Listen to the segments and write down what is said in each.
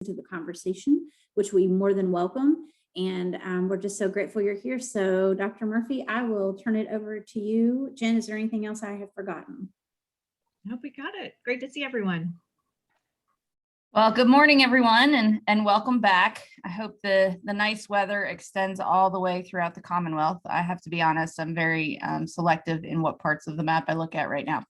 to the conversation, which we more than welcome. And we're just so grateful you're here. So Dr. Murphy, I will turn it over to you. Jen, is there anything else I have forgotten? Nope, we got it. Great to see everyone. Well, good morning, everyone, and welcome back. I hope the nice weather extends all the way throughout the Commonwealth. I have to be honest, I'm very selective in what parts of the map I look at right now.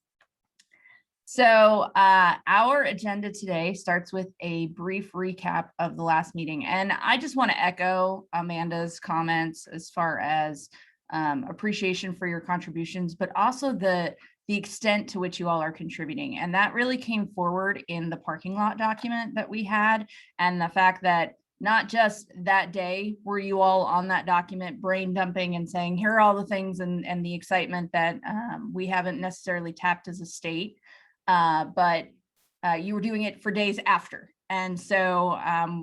So our agenda today starts with a brief recap of the last meeting. And I just want to echo Amanda's comments as far as appreciation for your contributions, but also the extent to which you all are contributing. And that really came forward in the parking lot document that we had, and the fact that not just that day were you all on that document brain dumping and saying, here are all the things and the excitement that we haven't necessarily tapped as a state, but you were doing it for days after. And so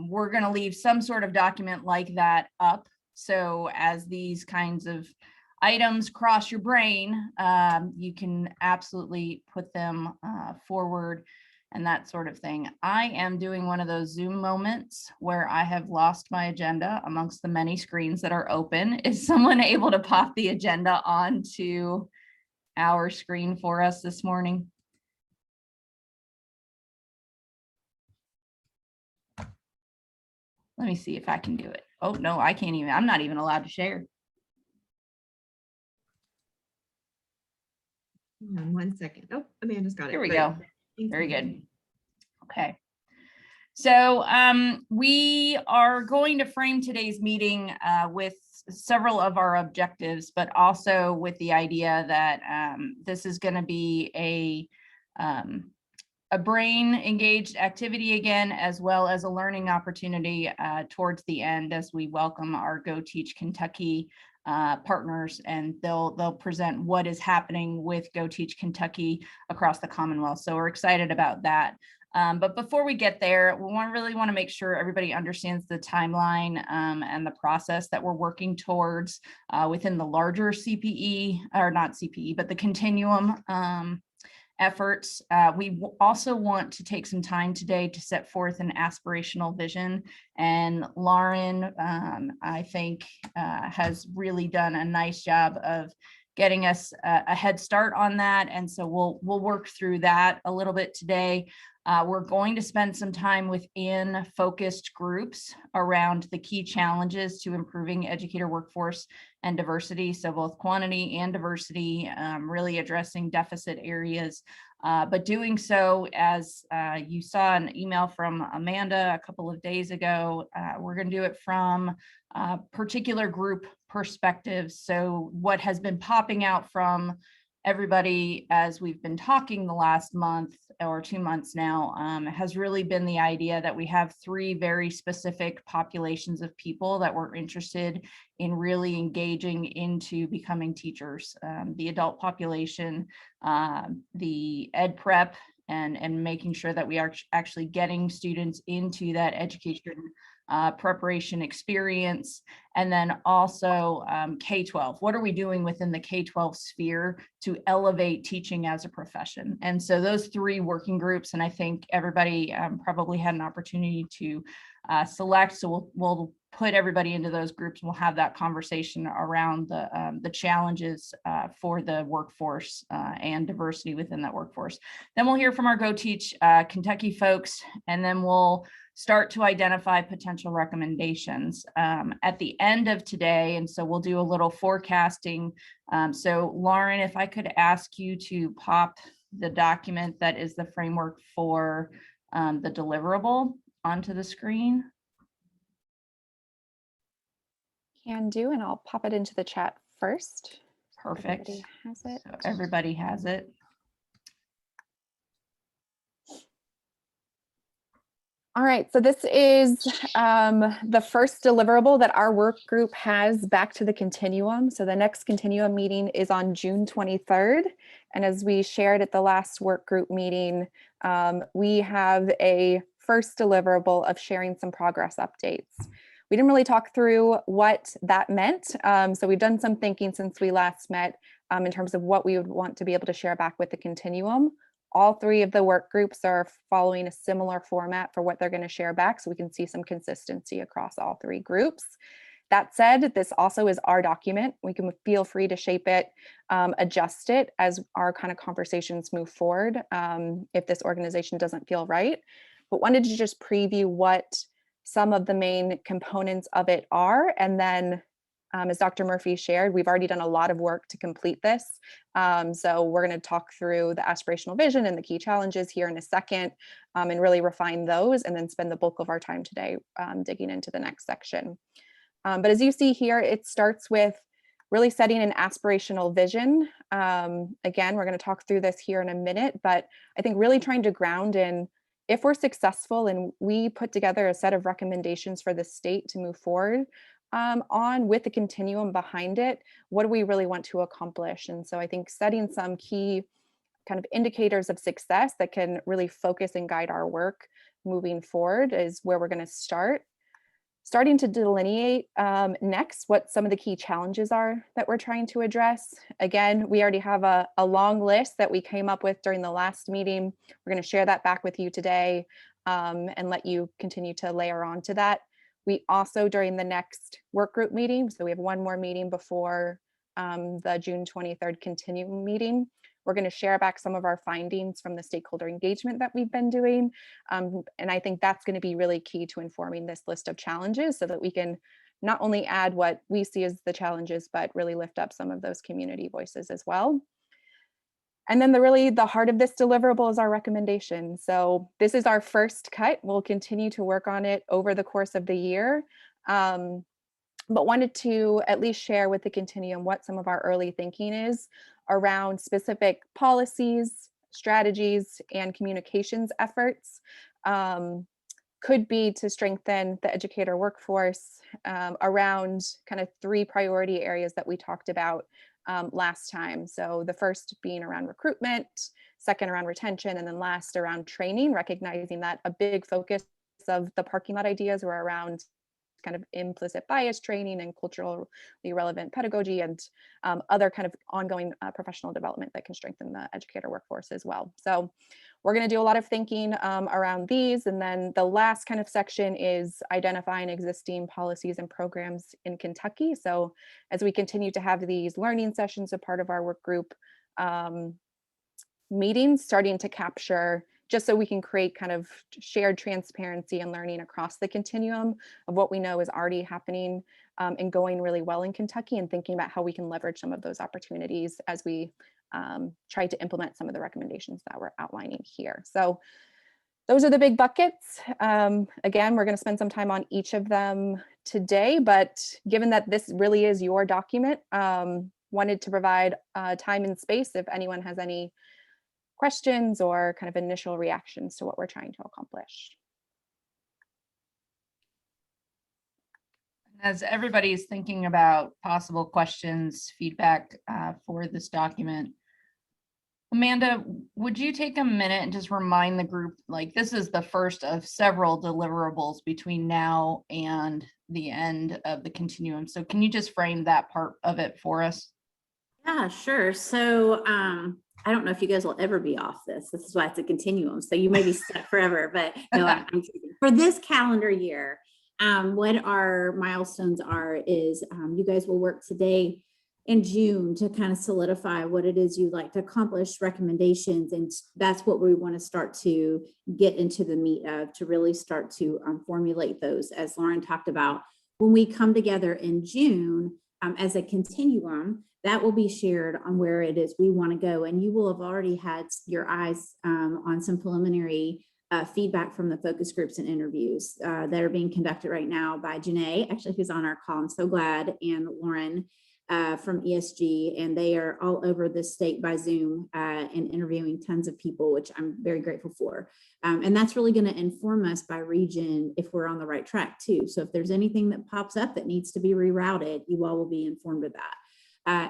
we're going to leave some sort of document like that up. So as these kinds of items cross your brain, you can absolutely put them forward and that sort of thing. I am doing one of those Zoom moments where I have lost my agenda amongst the many screens that are open. Is someone able to pop the agenda onto our screen for us this morning? Let me see if I can do it. Oh, no, I can't even. I'm not even allowed to share. Hang on 1 second. Oh, Amanda's got it. Here we Great. go. Thanks, Very Amanda. good. Okay. So we are going to frame today's meeting with several of our objectives, but also with the idea that this is going to be a brain engaged activity again, as well as a learning opportunity towards the end as we welcome our Go Teach Kentucky partners, and they'll present what is happening with Go Teach Kentucky across the Commonwealth. So we're excited about that. But before we get there, we really want to make sure everybody understands the timeline and the process that we're working towards within the larger CPE, or not CPE, but the Continuum efforts. We also want to take some time today to set forth an aspirational vision. And Lauren, I think, has really done a nice job of getting us a head start on that. And so we'll work through that a little bit today. We're going to spend some time within focused groups around the key challenges to improving educator workforce and diversity. So both quantity and diversity, really addressing deficit areas, but doing so, as you saw an email from Amanda a couple of days ago, we're going to do it from particular group perspectives. So what has been popping out from everybody as we've been talking the last month or 2 months now has really been the idea that we have 3 very specific populations of people that we're interested in really engaging into becoming teachers. The adult population, the ed prep, and making sure that we are actually getting students into that education preparation experience, and then also K-12. What are we doing within the K-12 sphere to elevate teaching as a profession? And so those 3 working groups, and I think everybody probably had an opportunity to select, so we'll put everybody into those groups. We'll have that conversation around the challenges for the workforce and diversity within that workforce. Then we'll hear from our Go Teach Kentucky folks, and then we'll start to identify potential recommendations at the end of today. And so we'll do a little forecasting. So Lauren, if I could ask you to pop the document that is the framework for the deliverable onto the screen. Can do, and I'll pop it into the chat first. Perfect. Everybody has it. So everybody has it. All right, so this is the first deliverable that our work group has back to the Continuum. So the next Continuum meeting is on June 23rd. And as we shared at the last work group meeting, we have a first deliverable of sharing some progress updates. We didn't really talk through what that meant. So we've done some thinking since we last met in terms of what we would want to be able to share back with the Continuum. All three of the work groups are following a similar format for what they're going to share back, so we can see some consistency across all three groups. That said, this also is our document. We can feel free to shape it, adjust it as our kind of conversations move forward if this organization doesn't feel right. But wanted to just preview what some of the main components of it are. And then as Dr. Murphy shared, we've already done a lot of work to complete this. So we're going to talk through the aspirational vision and the key challenges here in a second and really refine those and then spend the bulk of our time today digging into the next section. But as you see here, it starts with really setting an aspirational vision. Again, we're going to talk through this here in a minute, but I think really trying to ground in if we're successful and we put together a set of recommendations for the state to move forward on with the continuum behind it, what do we really want to accomplish? And so I think setting some key kind of indicators of success that can really focus and guide our work moving forward is where we're going to start. Starting to delineate next what some of the key challenges are that we're trying to address. Again, we already have a long list that we came up with during the last meeting. We're going to share that back with you today and let you continue to layer on to that. We also, during the next work group meeting, so we have one more meeting before the June 23rd Continuum meeting, we're going to share back some of our findings from the stakeholder engagement that we've been doing. And I think that's going to be really key to informing this list of challenges so that we can not only add what we see as the challenges, but really lift up some of those community voices as well. And then the heart of this deliverable is our recommendation. So this is our first cut. We'll continue to work on it over the course of the year. But wanted to at least share with the Continuum what some of our early thinking is around specific policies, strategies, and communications efforts. Could be to strengthen the educator workforce around kind of 3 priority areas that we talked about last time. So the first being around recruitment, second around retention, and then last around training, recognizing that a big focus of the parking lot ideas were around kind of implicit bias training and culturally relevant pedagogy and other kind of ongoing professional development that can strengthen the educator workforce as well. So we're going to do a lot of thinking around these. And then the last kind of section is identifying existing policies and programs in Kentucky. So as we continue to have these learning sessions, a part of our work group meetings, starting to capture just so we can create kind of shared transparency and learning across the continuum of what we know is already happening and going really well in Kentucky, and thinking about how we can leverage some of those opportunities as we try to implement some of the recommendations that we're outlining here. So those are the big buckets. Again, we're going to spend some time on each of them today, but given that this really is your document, wanted to provide time and space if anyone has any questions or kind of initial reactions to what we're trying to accomplish. As everybody's thinking about possible questions, feedback for this document, Amanda, would you take a minute and just remind the group, like this is the first of several deliverables between now and the end of the continuum. So can you just frame that part of it for us? Yeah, sure. So I don't know if you guys will ever be off this. This is why it's a continuum. So you may be stuck forever, but no, I'm for this calendar year, what our milestones are is you guys will work today in June to kind of solidify what it is you'd like to accomplish, recommendations, and that's what we want to start to get into the meat of, to really start to formulate those, as Lauren talked about. When we come together in June as a continuum, that will be shared on where it is we want to go. And you will have already had your eyes on some preliminary feedback from the focus groups and interviews that are being conducted right now by Janae, actually, who's on our call. I'm so glad, and Lauren from ESG, and they are all over the state by Zoom and interviewing tons of people, which I'm very grateful for. And that's really going to inform us by region if we're on the right track too. So if there's anything that pops up that needs to be rerouted, you all will be informed of that.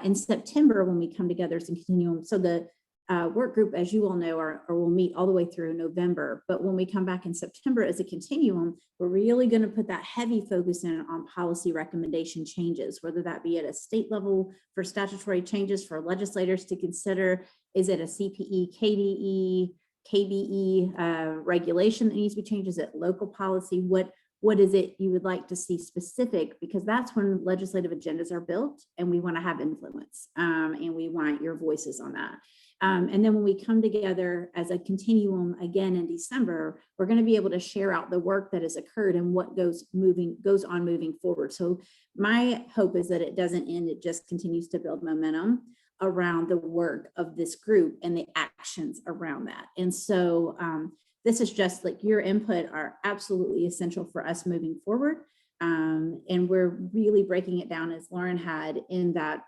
In September, when we come together as a continuum, so the work group, as you all know, or will meet all the way through November. But when we come back in September as a continuum, we're really going to put that heavy focus in on policy recommendation changes, whether that be at a state level for statutory changes for legislators to consider Is it a CPE, KDE, KBE regulation that needs to be changed? Is it local policy? What is it you would like to see specific? Because that's when legislative agendas are built and we want to have influence, and we want your voices on that. And then when we come together as a continuum again in December, we're going to be able to share out the work that has occurred and what goes on moving forward. So my hope is that it doesn't end, it just continues to build momentum around the work of this group and the actions around that. And so this is just like your input are absolutely essential for us moving forward. And we're really breaking it down, as Lauren had, in that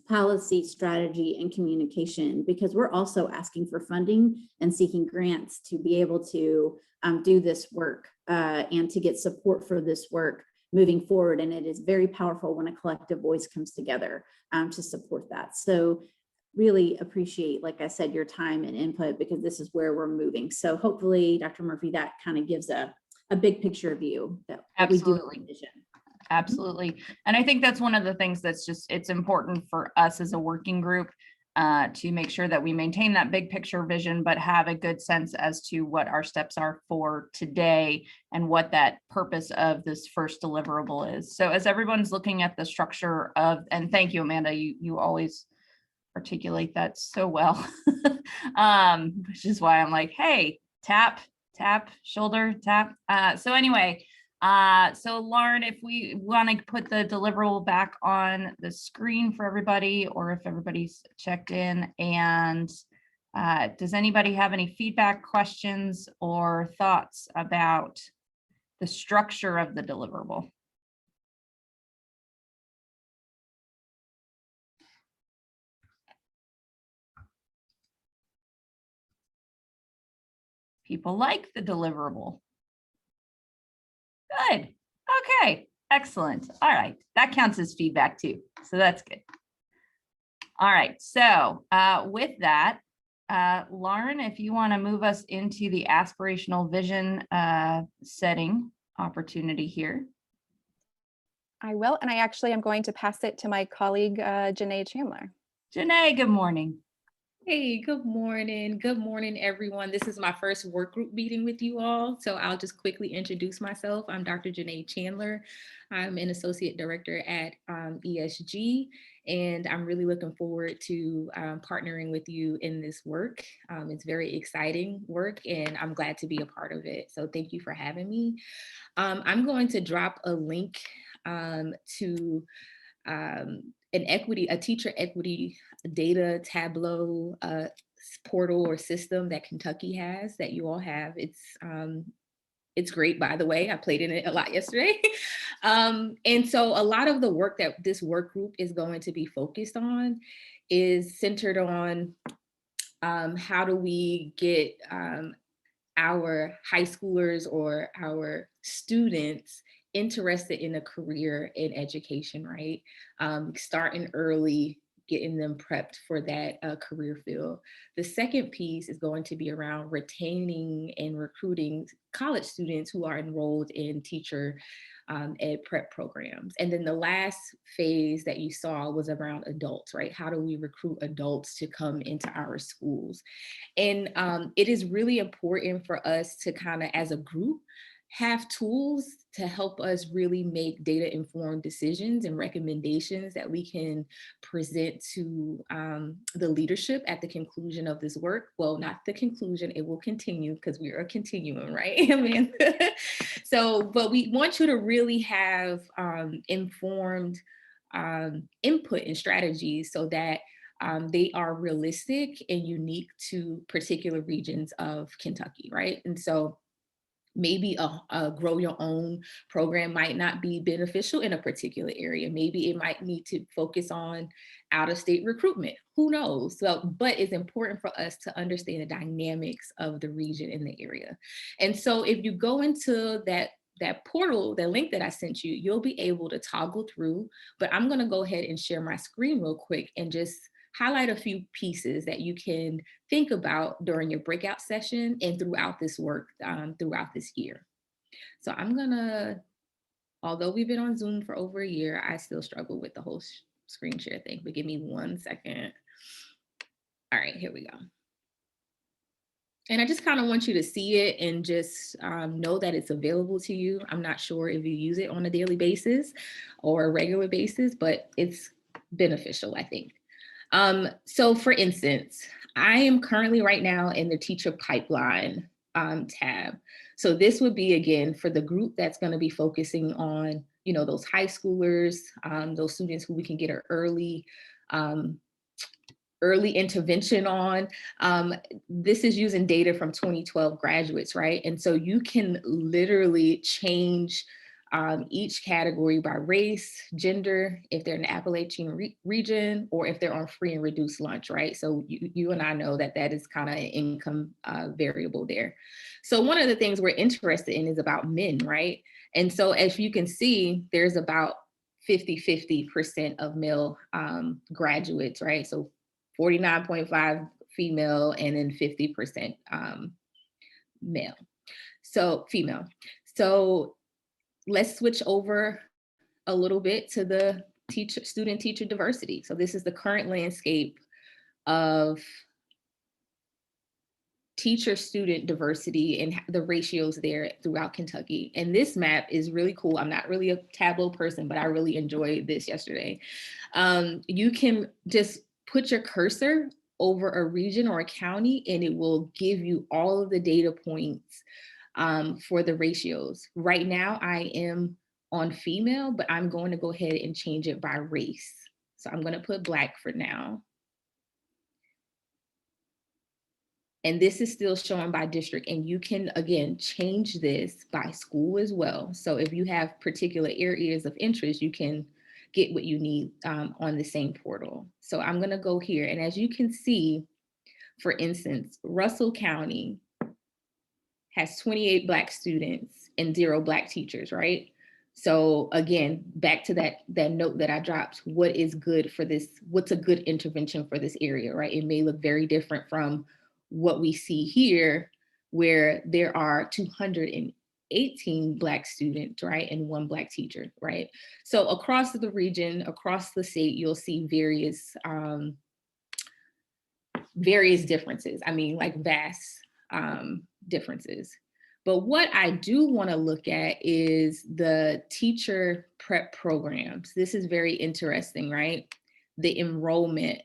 policy, strategy, and communication, because we're also asking for funding and seeking grants to be able to do this work and to get support for this work moving forward. And it is very powerful when a collective voice comes together to support that. So really appreciate, like I said, your time and input, because this is where we're moving. So hopefully, Dr. Murphy, that kind of gives a big picture view that Absolutely. we do envision. Absolutely. And I think that's one of the things that's just, it's important for us as a working group to make sure that we maintain that big picture vision, but have a good sense as to what our steps are for today and what that purpose of this first deliverable is. So as everyone's looking at the structure of, and thank you, Amanda, you always articulate that so well, which is why I'm like, hey, tap, shoulder, tap. So anyway, so Lauren, if we want to put the deliverable back on the screen for everybody, or if everybody's checked in, and does anybody have any feedback, questions, or thoughts about the structure of the deliverable? People like the deliverable. Good. Okay. Excellent. All right. That counts as feedback too. So that's good. All right. So with that, Lauren, if you want to move us into the aspirational vision setting opportunity here. I will, and I actually am going to pass it to my colleague, Janae Chandler. Janae, good morning. Hey, good morning. Good morning, everyone. This is my first work group meeting with you all, so I'll just quickly introduce myself. I'm Dr. Janae Chandler. I'm an associate director at ESG, and I'm really looking forward to partnering with you in this work. It's very exciting work, and I'm glad to be a part of it. So thank you for having me. I'm going to drop a link to a teacher equity data Tableau portal or system that Kentucky has, that you all have. It's great, by the way. I played in it a lot yesterday. And so a lot of the work that this work group is going to be focused on is centered on how do we get our high schoolers or our students interested in a career in education, right? Starting early, getting them prepped for that career field. The second piece is going to be around retaining and recruiting college students who are enrolled in teacher ed prep programs. And then the last phase that you saw was around adults, right? How do we recruit adults to come into our schools? And it is really important for us to kind of, as a group, have tools to help us really make data-informed decisions and recommendations that we can present to the leadership at the conclusion of this work. Well, not the conclusion, it will continue because we are a continuum, right? So, but we want you to really have informed input and strategies so that they are realistic and unique to particular regions of Kentucky, right? And so maybe a grow your own program might not be beneficial in a particular area. Maybe it might need to focus on out-of-state recruitment. Who knows? So, but it's important for us to understand the dynamics of the region in the area. And so if you go into that portal, the link that I sent you, you'll be able to toggle through, but I'm gonna go ahead and share my screen real quick and just highlight a few pieces that you can think about during your breakout session and throughout this work, throughout this year. So I'm gonna, although we've been on Zoom for over a year, I still struggle with the whole screen share thing, but give me 1 second. All right, here we go. And I just kind of want you to see it and just know that it's available to you. I'm not sure if you use it on a daily basis or a regular basis, but it's beneficial, I think. So for instance, I am currently right now in the teacher pipeline tab. So this would be, again, for the group that's going to be focusing on, you know, those high schoolers, those students who we can get an early intervention on. This is using data from 2012 graduates, right? And so you can literally change each category by race, gender, if they're in the Appalachian region, or if they're on free and reduced lunch, right? So you and I know that that is kind of an income variable there. So one of the things we're interested in is about men, right? And so as you can see, there's about 50% of male graduates, right? So 49.5 female, and then 50% male. So female. So let's switch over a little bit to the student-teacher diversity. So this is the current landscape of teacher-student diversity and the ratios there throughout Kentucky. And this map is really cool. I'm not really a Tableau person, but I really enjoyed this yesterday. You can just put your cursor over a region or a county, and it will give you all of the data points for the ratios. Right now, I am on female, but I'm going to go ahead and change it by race. So I'm going to put Black for now. And this is still showing by district, and you can, again, change this by school as well. So if you have particular areas of interest, you can get what you need on the same portal. So I'm gonna go here, and as you can see, for instance, Russell County has 28 Black students and 0 Black teachers, right? So again, back to that note that I dropped, what is good for this? What's a good intervention for this area, right? It may look very different from what we see here, where there are 218 Black students, right? And 1 Black teacher, right? So across the region, across the state, you'll see various differences. I mean, like vast differences. But what I do want to look at is the teacher prep programs. This is very interesting, right? The enrollment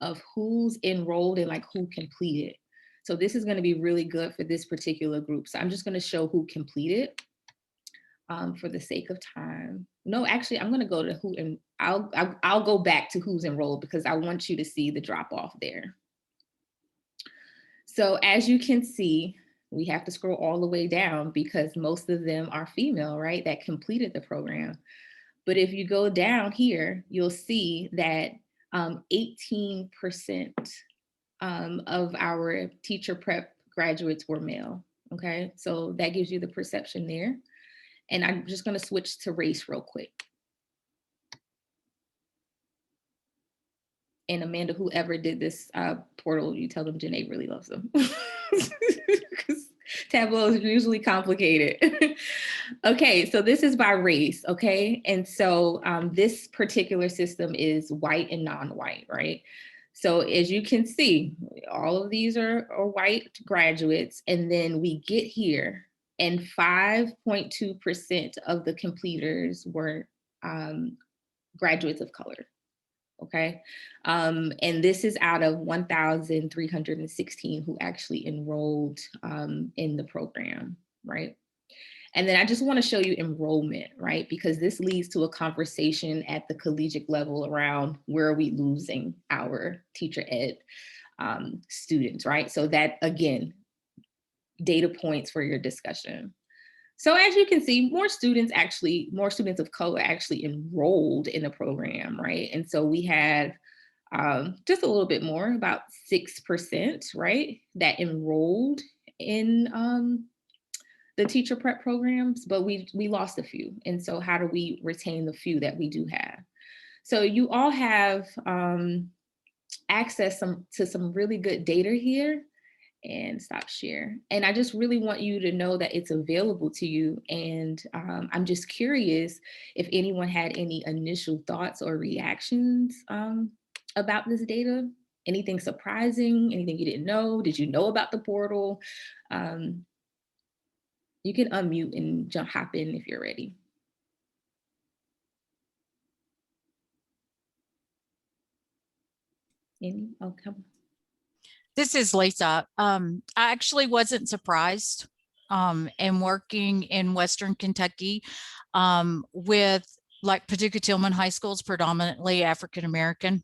of who's enrolled and like who completed. So this is going to be really good for this particular group. So I'm just going to show who completed for the sake of time. No, actually, I'm going to go to who, and I'll go back to who's enrolled because I want you to see the drop off there. So as you can see, we have to scroll all the way down because most of them are female, right, that completed the program. But if you go down here, you'll see that 18% of our teacher prep graduates were male, okay? So that gives you the perception there. And I'm just gonna switch to race real quick. And Amanda, whoever did this portal, you tell them Janae really loves them. Because Tableau is usually complicated. Okay, so this is by race, okay? And so this particular system is white and non-white, right? So as you can see, all of these are white graduates, and then we get here, and 5.2% of the completers were graduates of color. Okay, and this is out of 1,316 who actually enrolled in the program, right? And then I just want to show you enrollment, right? Because this leads to a conversation at the collegiate level around where are we losing our teacher ed students, right? So that, again, data points for your discussion. So as you can see, more students of color actually enrolled in the program, right? And so we had just a little bit more, about 6%, right, that enrolled in the teacher prep programs, but we lost a few. And so how do we retain the few that we do have? So you all have access to some really good data here. And stop share. And I just really want you to know that it's available to you. And I'm just curious if anyone had any initial thoughts or reactions about this data. anything surprising, anything you didn't know? Did you know about the portal? You can unmute and hop in if you're ready. Any? Oh, come on. This is Lisa. I actually wasn't surprised in working in Western Kentucky with like Paducah Tillman High School's predominantly African-American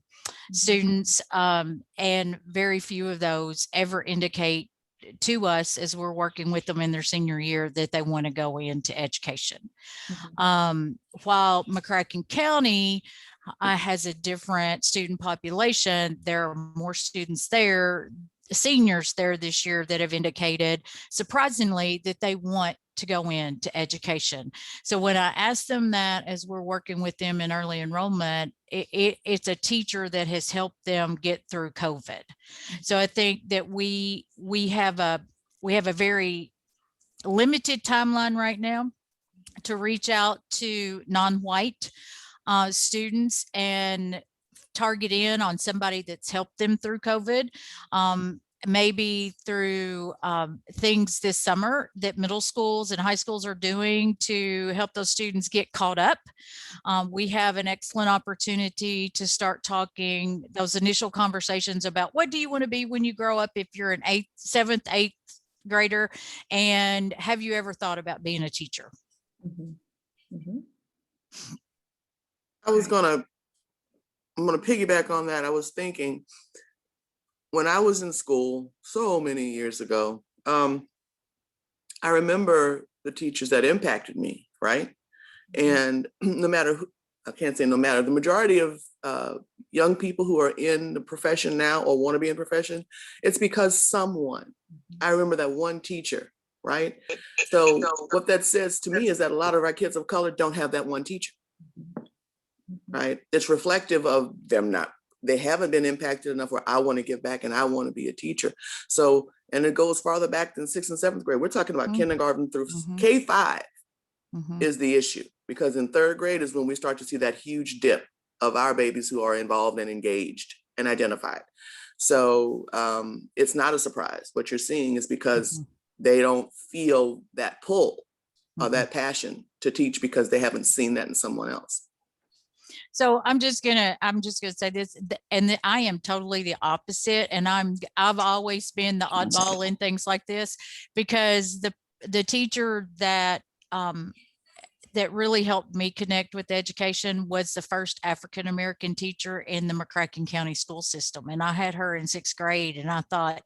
students, and very few of those ever indicate to us as we're working with them in their senior year that they want to go into education. While McCracken County has a different student population, there are more students there, seniors there this year that have indicated, surprisingly, that they want to go into education. So when I asked them that, as we're working with them in early enrollment, it's a teacher that has helped them get through COVID. So I think that we have a very limited timeline right now to reach out to non-white students and target in on somebody that's helped them through COVID. Maybe through things this summer that middle schools and high schools are doing to help those students get caught up. We have an excellent opportunity to start talking those initial conversations about what do you want to be when you grow up if you're an 7th, 8th grader, and have you ever thought about being a teacher? I'm gonna piggyback on that. I was thinking, when I was in school so many years ago, I remember the teachers that impacted me, right? And no matter who, I can't say no matter, the majority of young people who are in the profession now or want to be in profession, it's because someone, I remember that one teacher, right? So what that says to me is that a lot of our kids of color don't have that one teacher, right? It's reflective of them they haven't been impacted enough where I want to give back and I want to be a teacher. So, and it goes farther back than 6th and 7th grade. We're talking about kindergarten through K-5 is the issue, because in 3rd grade is when we start to see that huge dip of our babies who are involved and engaged and identified. So it's not a surprise. What you're seeing is because they don't feel that pull or that passion to teach because they haven't seen that in someone else. So I'm just gonna say this, and I am totally the opposite. And I've always been the oddball in things like this, because the teacher that that really helped me connect with education was the first African-American teacher in the McCracken County school system. And I had her in 6th grade, and I thought,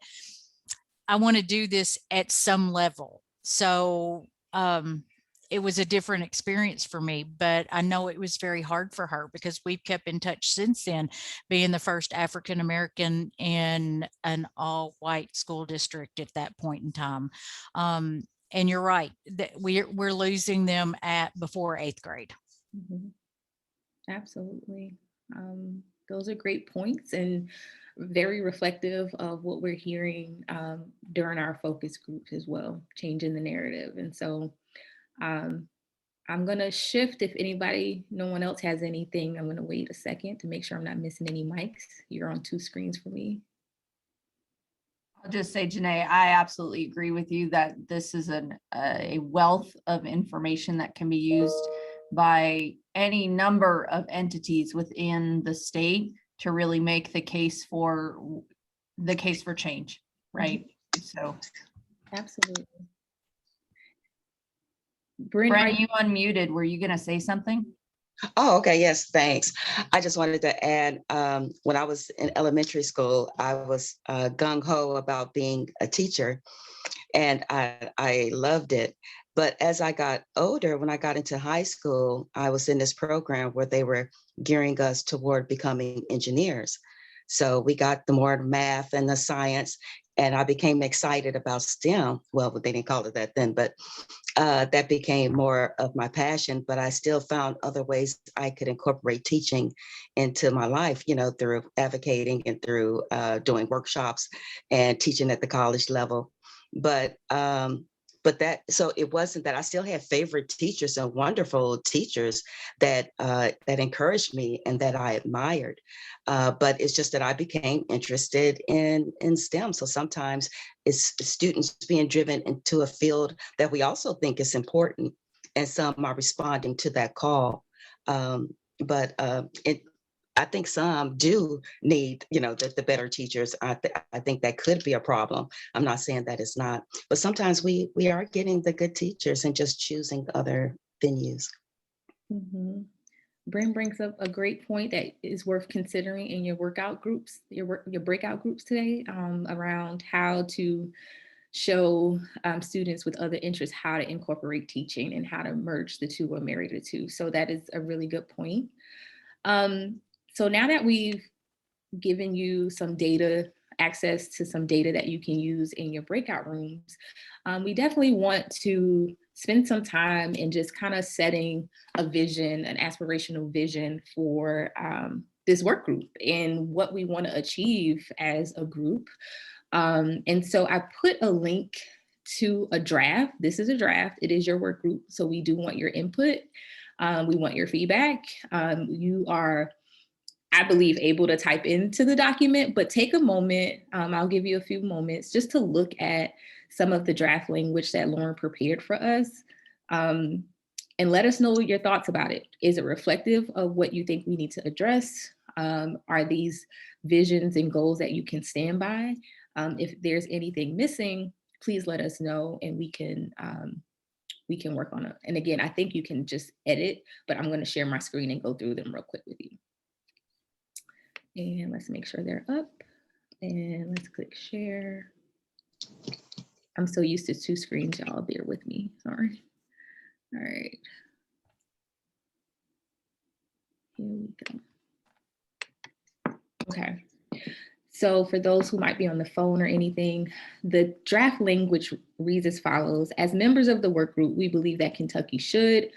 I want to do this at some level. So it was a different experience for me, but I know it was very hard for her because we've kept in touch since then, being the first African-American in an all-white school district at that point in time. And you're right, that we're losing them before 8th grade. Absolutely. Those are great points and very reflective of what we're hearing during our focus groups as well, changing the narrative. And so I'm going to shift. If no one else has anything, I'm going to wait a second to make sure I'm not missing any mics. You're on 2 screens for me. I'll just say, Janae, I absolutely agree with you that this is a wealth of information that can be used by any number of entities within the state to really make the case for change, right? So absolutely. Brent, you unmuted. Were you going to say something? Oh, okay. Yes, thanks. I just wanted to add, when I was in elementary school, I was gung-ho about being a teacher, and I loved it. But as I got older, when I got into high school, I was in this program where they were gearing us toward becoming engineers. So we got the more math and the science, and I became excited about STEM. Well, they didn't call it that then, but that became more of my passion. But I still found other ways I could incorporate teaching into my life, through advocating and through doing workshops and teaching at the college level. But So it wasn't that. I still had favorite teachers and wonderful teachers that that encouraged me and that I admired. But it's just that I became interested in STEM. So sometimes it's students being driven into a field that we also think is important, and some are responding to that call. But I think some do need, the better teachers. I think that could be a problem. I'm not saying that it's not, but sometimes we are getting the good teachers and just choosing other venues. Mhm. Bryn brings up a great point that is worth considering in your workout groups, your breakout groups today, around how to show students with other interests how to incorporate teaching and how to merge the two or marry the two. So that is a really good point. So now that we've given you some data, access to some data that you can use in your breakout rooms, we definitely want to spend some time in just kind of setting a vision, an aspirational vision for this work group and what we want to achieve as a group. And so I put a link to a draft. This is a draft. It is your work group. So we do want your input. We want your feedback. You are, I believe, able to type into the document, but take a moment. I'll give you a few moments just to look at some of the draft language that Lauren prepared for us, and let us know your thoughts about it. Is it reflective of what you think we need to address? Are these visions and goals that you can stand by? If there's anything missing, please let us know, and we can work on it. And again, I think you can just edit, but I'm going to share my screen and go through them real quick with you. And let's make sure they're up, and let's click share. I'm so used to two screens, y'all, bear with me, sorry. All right. Here we go. Okay. So for those who might be on the phone or anything, the draft language reads as follows. As members of the work group, we believe that Kentucky should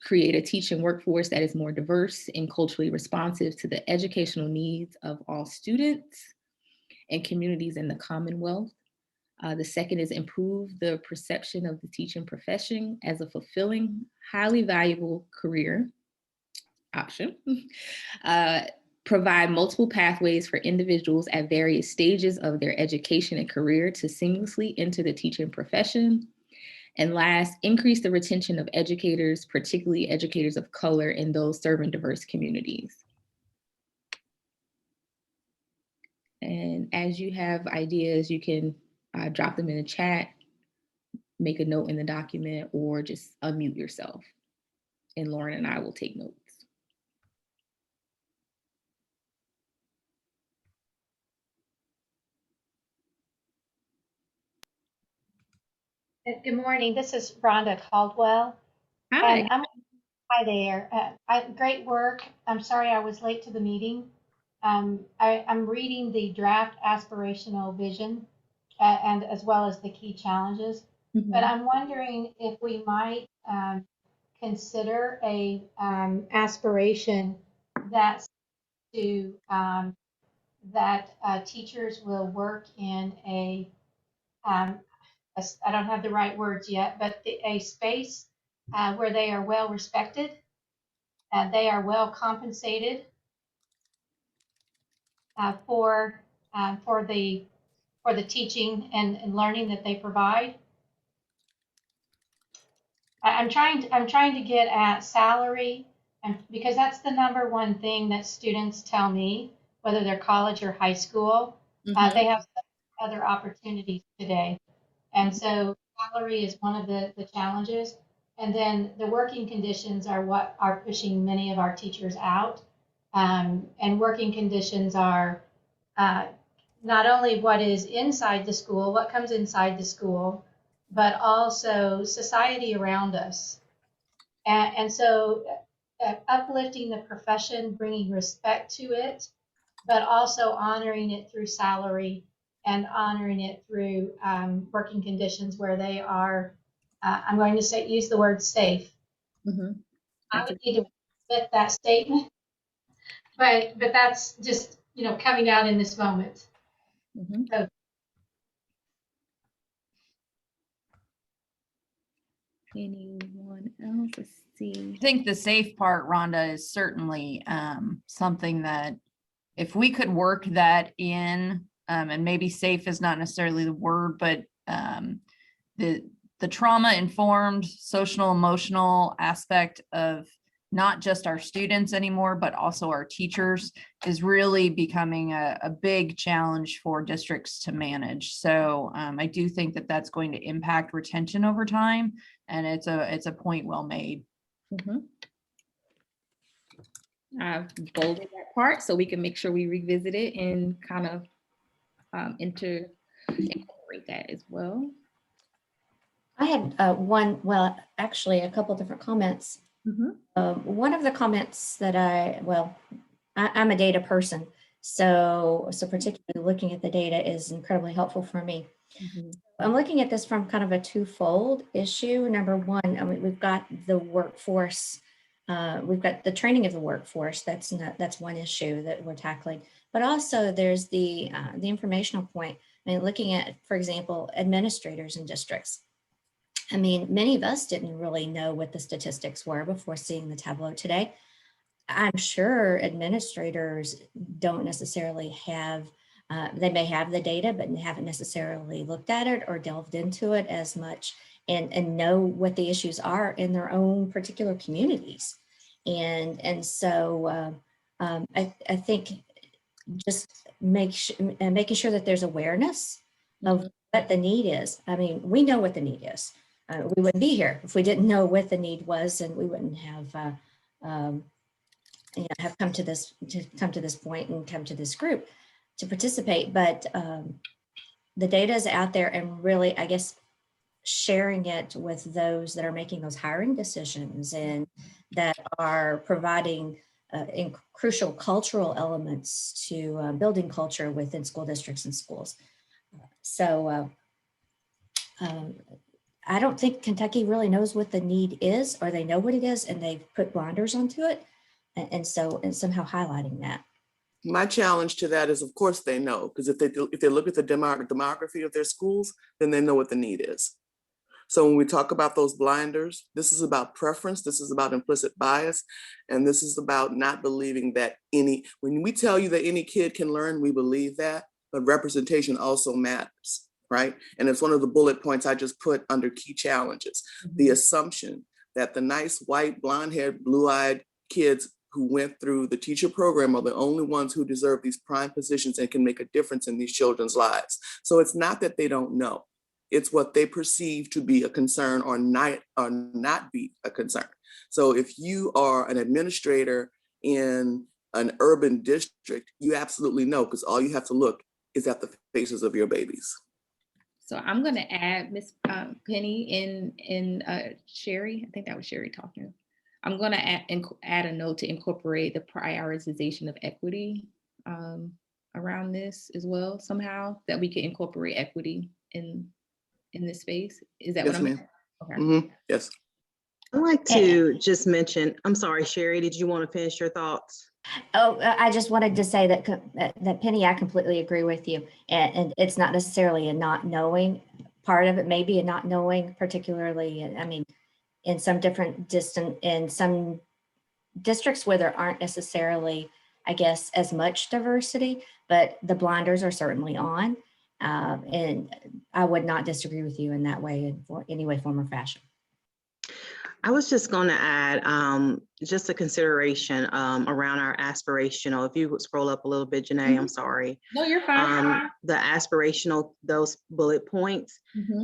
create a teaching workforce that is more diverse and culturally responsive to the educational needs of all students and communities in the Commonwealth. The second is improve the perception of the teaching profession as a fulfilling, highly valuable career option. Provide multiple pathways for individuals at various stages of their education and career to seamlessly enter the teaching profession. And last, increase the retention of educators, particularly educators of color and those serving diverse communities. And as you have ideas, you can drop them in the chat, make a note in the document, or just unmute yourself. And Lauren and I will take notes. Good morning. This is Rhonda Caldwell. Hi. And hi there. Great work. I'm sorry I was late to the meeting. I'm reading the draft aspirational vision and as well as the key challenges. Mhm. But I'm wondering if we might consider a aspiration that's to that teachers will work in I don't have the right words yet, but a space where they are well respected, they are well compensated for the teaching and learning that they provide. I'm trying to get at salary, and because that's the number one thing that students tell me, whether they're college or high school, they have other opportunities today. And so salary is one of the challenges. And then the working conditions are what are pushing many of our teachers out. And working conditions are not only what is inside the school, what comes inside the school, but also society around us. And so uplifting the profession, bringing respect to it, but also honoring it through salary and honoring it through working conditions where they are, I'm going to say, use the word safe. Mm-hmm. I would need to fit that statement, but that's just, coming out in this moment. Mm-hmm. So, Anyone else? Let's see. I think the safe part, Rhonda, is certainly something that if we could work that in, and maybe safe is not necessarily the word, but the trauma-informed social emotional aspect of not just our students anymore, but also our teachers is really becoming a big challenge for districts to manage. So I do think that that's going to impact retention over time, and it's a point well made. I've bolded that part so we can make sure we revisit it and kind of incorporate that as well. I had actually a couple different comments. One of the comments that I'm a data person, so particularly looking at the data is incredibly helpful for me. I'm looking at this from kind of a twofold issue. Number one, I mean, we've got the workforce, we've got the training of the workforce. That's one issue that we're tackling. But also there's the informational point. I mean, looking at, for example, administrators in districts. I mean, many of us didn't really know what the statistics were before seeing the tableau today. I'm sure administrators don't necessarily have, they may have the data, but haven't necessarily looked at it or delved into it as much and know what the issues are in their own particular communities. And so I think just making sure that there's awareness of what the need is. I mean, we know what the need is. We wouldn't be here if we didn't know what the need was, and we wouldn't have have come to this point and come to this group to participate. But the data is out there, and really, I guess, sharing it with those that are making those hiring decisions and that are providing crucial cultural elements to building culture within school districts and schools. So I don't think Kentucky really knows what the need is, or they know what it is and they've put blinders onto it. And somehow highlighting that. My challenge to that is, of course, they know, because if they look at the demography of their schools, then they know what the need is. So when we talk about those blinders, this is about preference, this is about implicit bias, and this is about not believing that when we tell you that any kid can learn, we believe that, but representation also matters, right? And it's one of the bullet points I just put under key challenges. The assumption that the nice white, blonde-haired, blue-eyed kids who went through the teacher program are the only ones who deserve these prime positions and can make a difference in these children's lives. So it's not that they don't know. It's what they perceive to be a concern or not be a concern. So if you are an administrator in an urban district, you absolutely know, because all you have to look is at the faces of your babies. So I'm going to add Miss Penny and Sherry. I think that was Sherry talking. I'm going to add a note to incorporate the prioritization of equity around this as well, somehow, that we can incorporate equity in this space. Is that Yes, what I'm? ma'am. Okay. Yes. I'd like to just mention, I'm sorry, Sherry, did you want to finish your thoughts? Oh, I just wanted to say that Penny, I completely agree with you. And it's not necessarily a not knowing part of it, maybe a not knowing, particularly, I mean, in some some districts where there aren't necessarily, I guess, as much diversity, but the blinders are certainly on. And I would not disagree with you in that way, in any way, form, or fashion. I was just going to add just a consideration around our aspirational. If you would scroll up a little bit, Janae, I'm sorry. No, you're fine. The aspirational, those bullet points,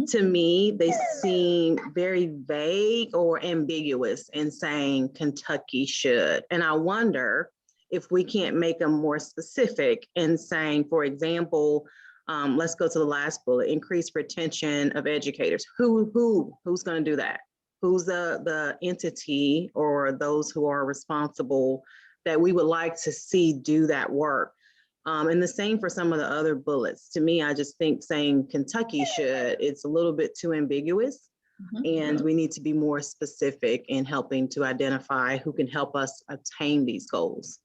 to me, they seem very vague or ambiguous in saying Kentucky should. And I wonder if we can't make them more specific in saying, for example, let's go to the last bullet, increase retention of educators. Who's going to do that? Who's the entity or those who are responsible that we would like to see do that work? And the same for some of the other bullets. To me, I just think saying Kentucky should, it's a little bit too ambiguous. And we need to be more specific in helping to identify who can help us attain these goals.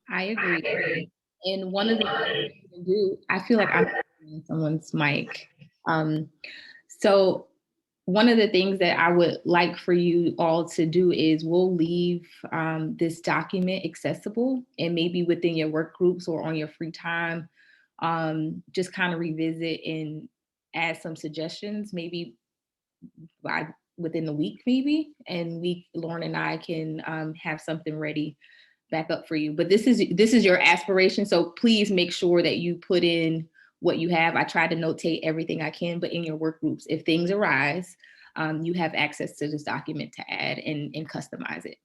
I agree. And one of the things we can do, I feel like I'm on someone's mic. So one of the things that I would like for you all to do is we'll leave this document accessible, and maybe within your work groups or on your free time, just kind of revisit and add some suggestions, maybe within the week, maybe, and Lauren and I can have something ready back up for you. But this is your aspiration, so please make sure that you put in what you have. I try to notate everything I can, but in your work groups, if things arise, you have access to this document to add and customize it.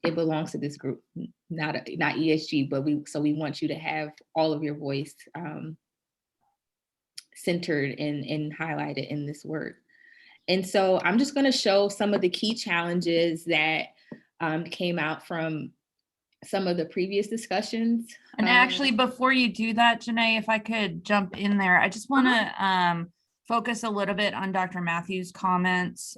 It belongs to this group, not ESG, but we want you to have all of your voice centered and highlighted in this work. And so I'm just going to show some of the key challenges that came out from some of the previous discussions. And actually, before you do that, Janae, if I could jump in there, I just want to focus a little bit on Dr. Matthews' comments,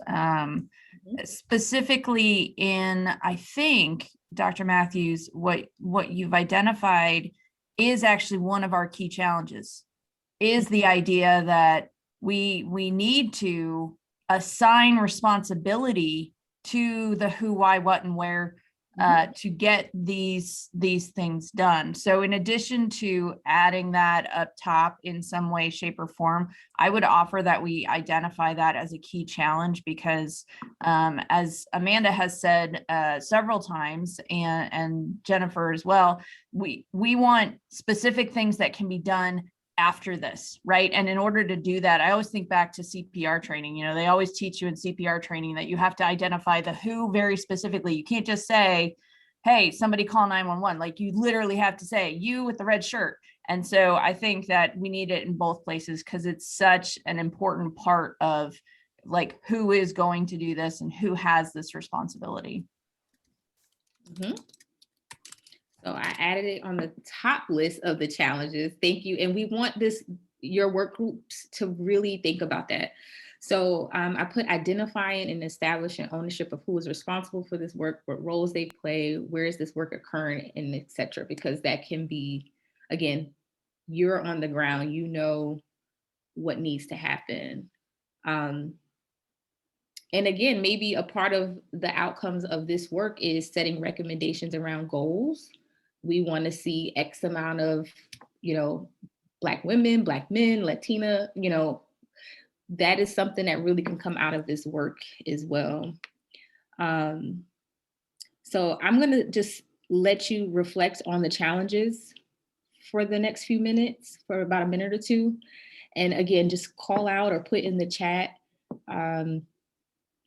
specifically in, I think, Dr. Matthews, what you've identified is actually one of our key challenges, is the idea that we need to assign responsibility to the who, why, what, and where to get these things done. So in addition to adding that up top in some way, shape, or form, I would offer that we identify that as a key challenge, because as Amanda has said several times, and Jennifer as well, we want specific things that can be done after this, right? And in order to do that, I always think back to CPR training. You know, they always teach you in CPR training that you have to identify the who very specifically. You can't just say, hey, somebody call 911. Like, you literally have to say, you with the red shirt. And so I think that we need it in both places, because it's such an important part of like who is going to do this and who has this responsibility. So I added it on the top list of the challenges. Thank you. And we want your work groups to really think about that. So I put identifying and establishing ownership of who is responsible for this work, what roles they play, where is this work occurring, and et cetera, because that can be, again, you're on the ground, you know what needs to happen. And again, maybe a part of the outcomes of this work is setting recommendations around goals. We want to see X amount of, Black women, Black men, Latina, that is something that really can come out of this work as well. So I'm going to just let you reflect on the challenges for the next few minutes, for about a minute or two. And again, just call out or put in the chat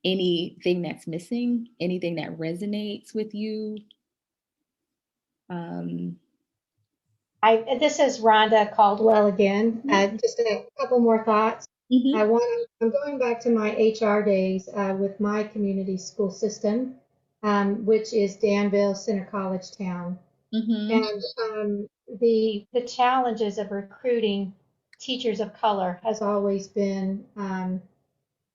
anything that's missing, anything that resonates with you. This is Rhonda Caldwell again. Just a couple more thoughts. I'm going back to my HR days with my community school system, which is Danville Center College Town. And the challenges of recruiting teachers of color has always been,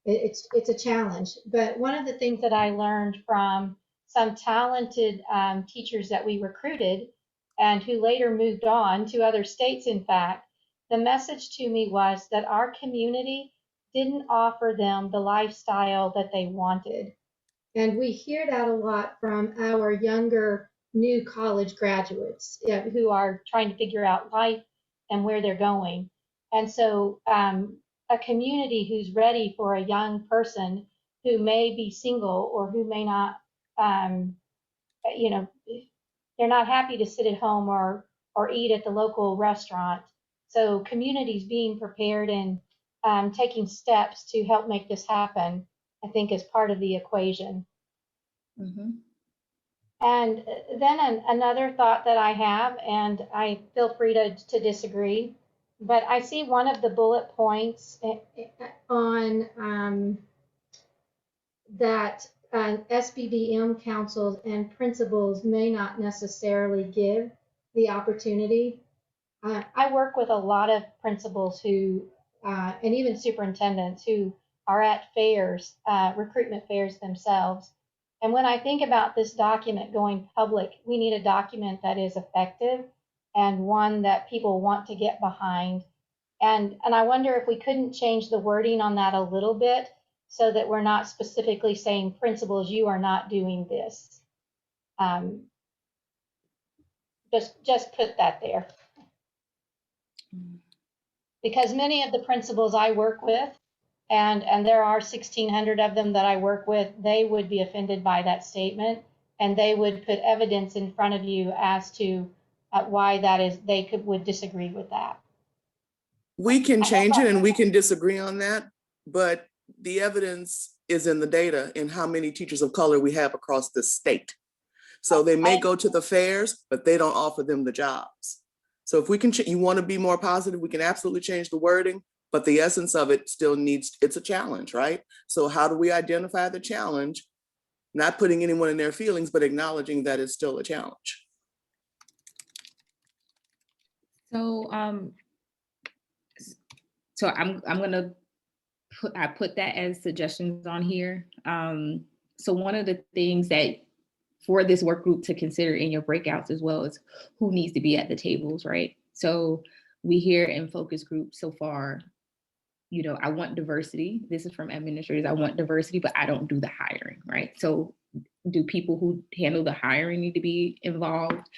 it's a challenge. But one of the things that I learned from some talented teachers that we recruited and who later moved on to other states, in fact, the message to me was that our community didn't offer them the lifestyle that they wanted. And we hear that a lot from our younger new college graduates who are trying to figure out life and where they're going. And so a community who's ready for a young person who may be single or who may not, they're not happy to sit at home or eat at the local restaurant. So communities being prepared and taking steps to help make this happen, I think, is part of the equation. And then another thought that I have, and I feel free to disagree, but I see one of the bullet points on that SBDM councils and principals may not necessarily give the opportunity. I work with a lot of principals who, and even superintendents who are at fairs, recruitment fairs themselves. And when I think about this document going public, we need a document that is effective and one that people want to get behind. And I wonder if we couldn't change the wording on that a little bit so that we're not specifically saying, principals, you are not doing this. Just put that there. Because many of the principals I work with, and there are 1,600 of them that I work with, they would be offended by that statement, and they would put evidence in front of you as to why that is, would disagree with that. We can change it and we can disagree on that, but the evidence is in the data in how many teachers of color we have across the state. So they may go to the fairs, but they don't offer them the jobs. So if we can, you want to be more positive, we can absolutely change the wording, but the essence of it still needs, it's a challenge, right? So how do we identify the challenge? Not putting anyone in their feelings, but acknowledging that it's still a challenge. So, so I'm gonna put that as suggestions on here. So one of the things that for this work group to consider in your breakouts as well is who needs to be at the tables, right? So we hear in focus groups so far, you know, I want diversity. This is from administrators. I want diversity, but I don't do the hiring, right? So do people who handle the hiring need to be involved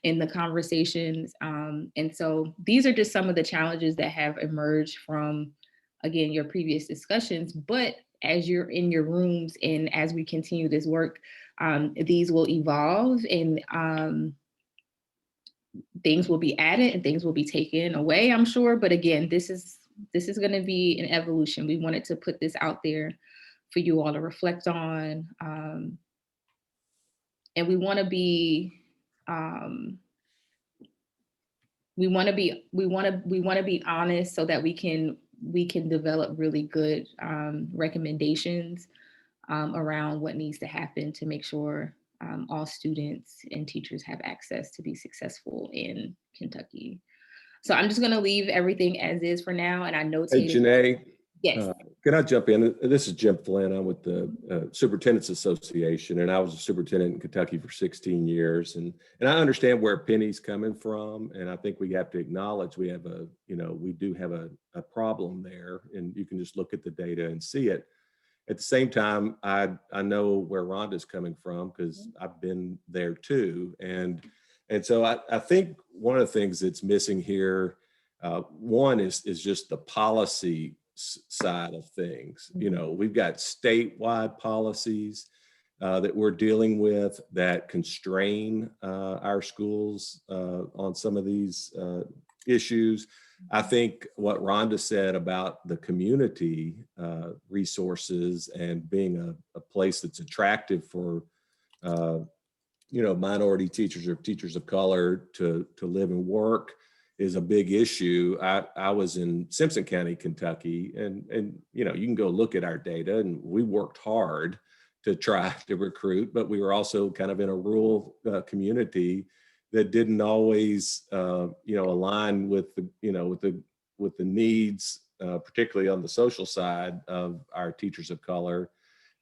in the conversations? And so these are just some of the challenges that have emerged from, again, your previous discussions. But as you're in your rooms and as we continue this work, these will evolve and things will be added and things will be taken away, I'm sure. But again, this is going to be an evolution. We wanted to put this out there for you all to reflect on. And we want to be honest so that we can develop really good recommendations around what needs to happen to make sure all students and teachers have access to be successful in Kentucky. So I'm just going to leave everything as is for now, and I notated. Hey, Janae. Yes. Can I jump in? This is Jim Flynn. I'm with the Superintendents Association, and I was a superintendent in Kentucky for 16 years. And I understand where Penny's coming from, and I think we have to acknowledge we have we do have a problem there, and you can just look at the data and see it. At the same time, I know where Rhonda's coming from because I've been there too. And so I think one of the things that's missing here, one is just the policy side of things. You know, we've got statewide policies that we're dealing with that constrain our schools on some of these issues. I think what Rhonda said about the community resources and being a place that's attractive for minority teachers or teachers of color to live and work is a big issue. I was in Simpson County, Kentucky, and you can go look at our data, and we worked hard to try to recruit, but we were also kind of in a rural community that didn't always align with the needs, particularly on the social side of our teachers of color.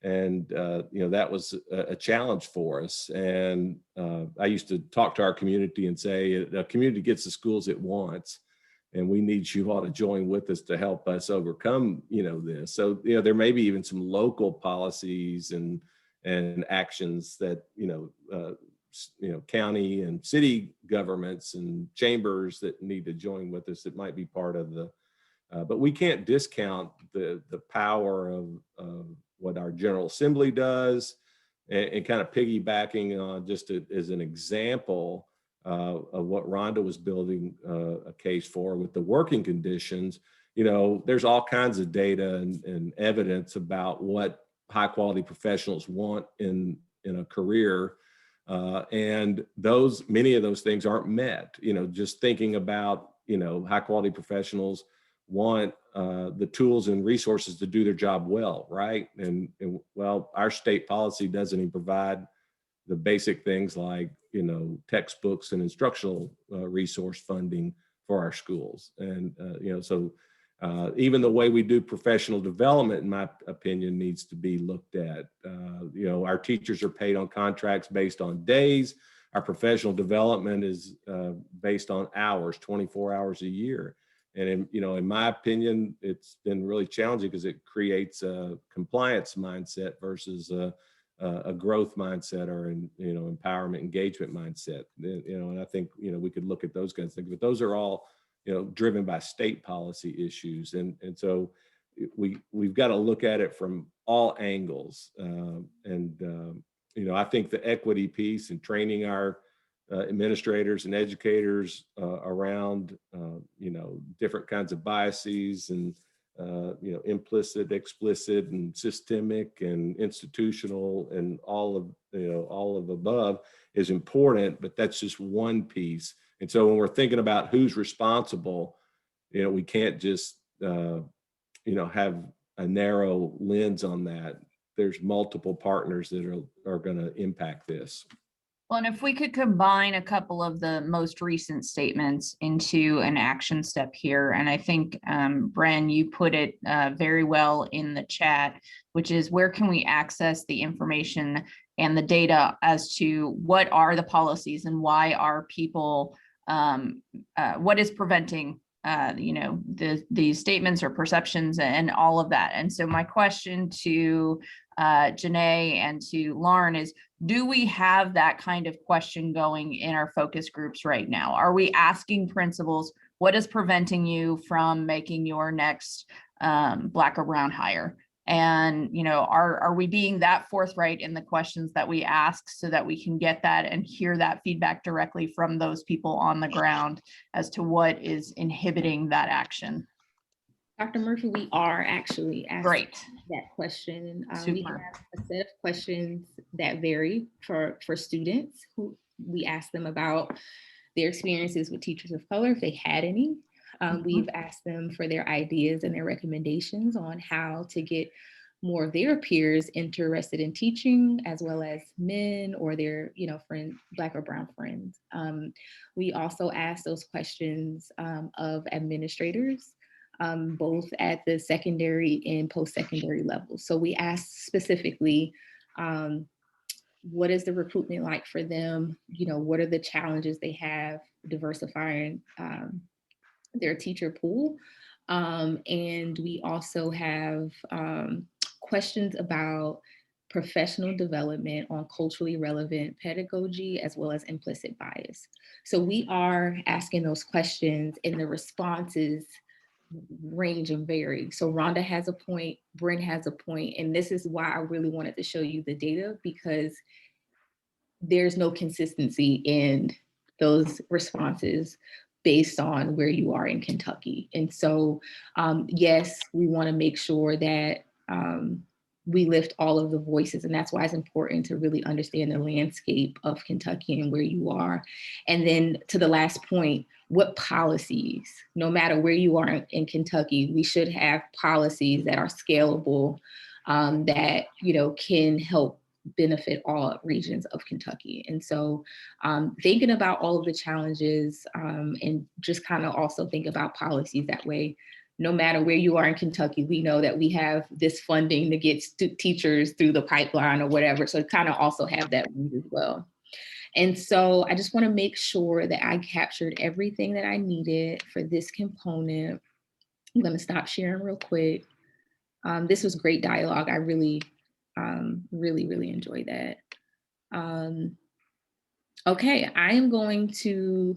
And, that was a challenge for us. And I used to talk to our community and say, the community gets the schools it wants, and we need you all to join with us to help us overcome, this. So, there may be even some local policies and actions that, county and city governments and chambers that need to join with us that might be part of the, but we can't discount the power of what our General Assembly does, and kind of piggybacking on just as an example of what Rhonda was building a case for with the working conditions. There's all kinds of data and evidence about what high quality professionals want in a career. And many of those things aren't met. Just thinking about, high quality professionals want the tools and resources to do their job well, right? And well, our state policy doesn't even provide the basic things like, textbooks and instructional resource funding for our schools. And, so even the way we do professional development, in my opinion, needs to be looked at. Our teachers are paid on contracts based on days. Our professional development is based on hours, 24 hours a year. And in my opinion, it's been really challenging because it creates a compliance mindset versus a growth mindset or empowerment engagement mindset. And I think we could look at those kinds of things, but those are all driven by state policy issues, and so we've got to look at it from all angles. I think the equity piece and training our administrators and educators around different kinds of biases and implicit, explicit, and systemic and institutional and all of above is important, but that's just one piece. And so when we're thinking about who's responsible, we can't just have a narrow lens on that. There's multiple partners that are going to impact this. Well, and if we could combine a couple of the most recent statements into an action step here, and I think, Bren, you put it very well in the chat, which is where can we access the information and the data as to what are the policies and why are people, what is preventing these statements or perceptions and all of that. And so my question to Janae and to Lauren is, do we have that kind of question going in our focus groups right now? Are we asking principals, what is preventing you from making your next Black or brown hire? And, are we being that forthright in the questions that we ask so that we can get that and hear that feedback directly from those people on the ground as to what is inhibiting that action? Dr. Murphy, we are actually asking that question. We Super. have a set of questions that vary for students who we ask them about their experiences with teachers of color, if they had any. We've asked them for their ideas and their recommendations on how to get more of their peers interested in teaching, as well as men or their, friend, Black or brown friends. We also ask those questions of administrators, both at the secondary and post-secondary levels. So we ask specifically, what is the recruitment like for them? What are the challenges they have diversifying their teacher pool? And we also have questions about professional development on culturally relevant pedagogy, as well as implicit bias. So we are asking those questions, and the responses range and vary. So Rhonda has a point, Bryn has a point, and this is why I really wanted to show you the data, because there's no consistency in those responses based on where you are in Kentucky. And so, yes, we want to make sure that we lift all of the voices, and that's why it's important to really understand the landscape of Kentucky and where you are. And then to the last point, what policies, no matter where you are in Kentucky, we should have policies that are scalable, that, can help benefit all regions of Kentucky. And so thinking about all of the challenges, and just kind of also think about policies that way. No matter where you are in Kentucky, we know that we have this funding to get teachers through the pipeline or whatever. So kind of also have that as well. And so I just want to make sure that I captured everything that I needed for this component. I'm going to stop sharing real quick. This was great dialogue. I really enjoyed that. Okay, I am going to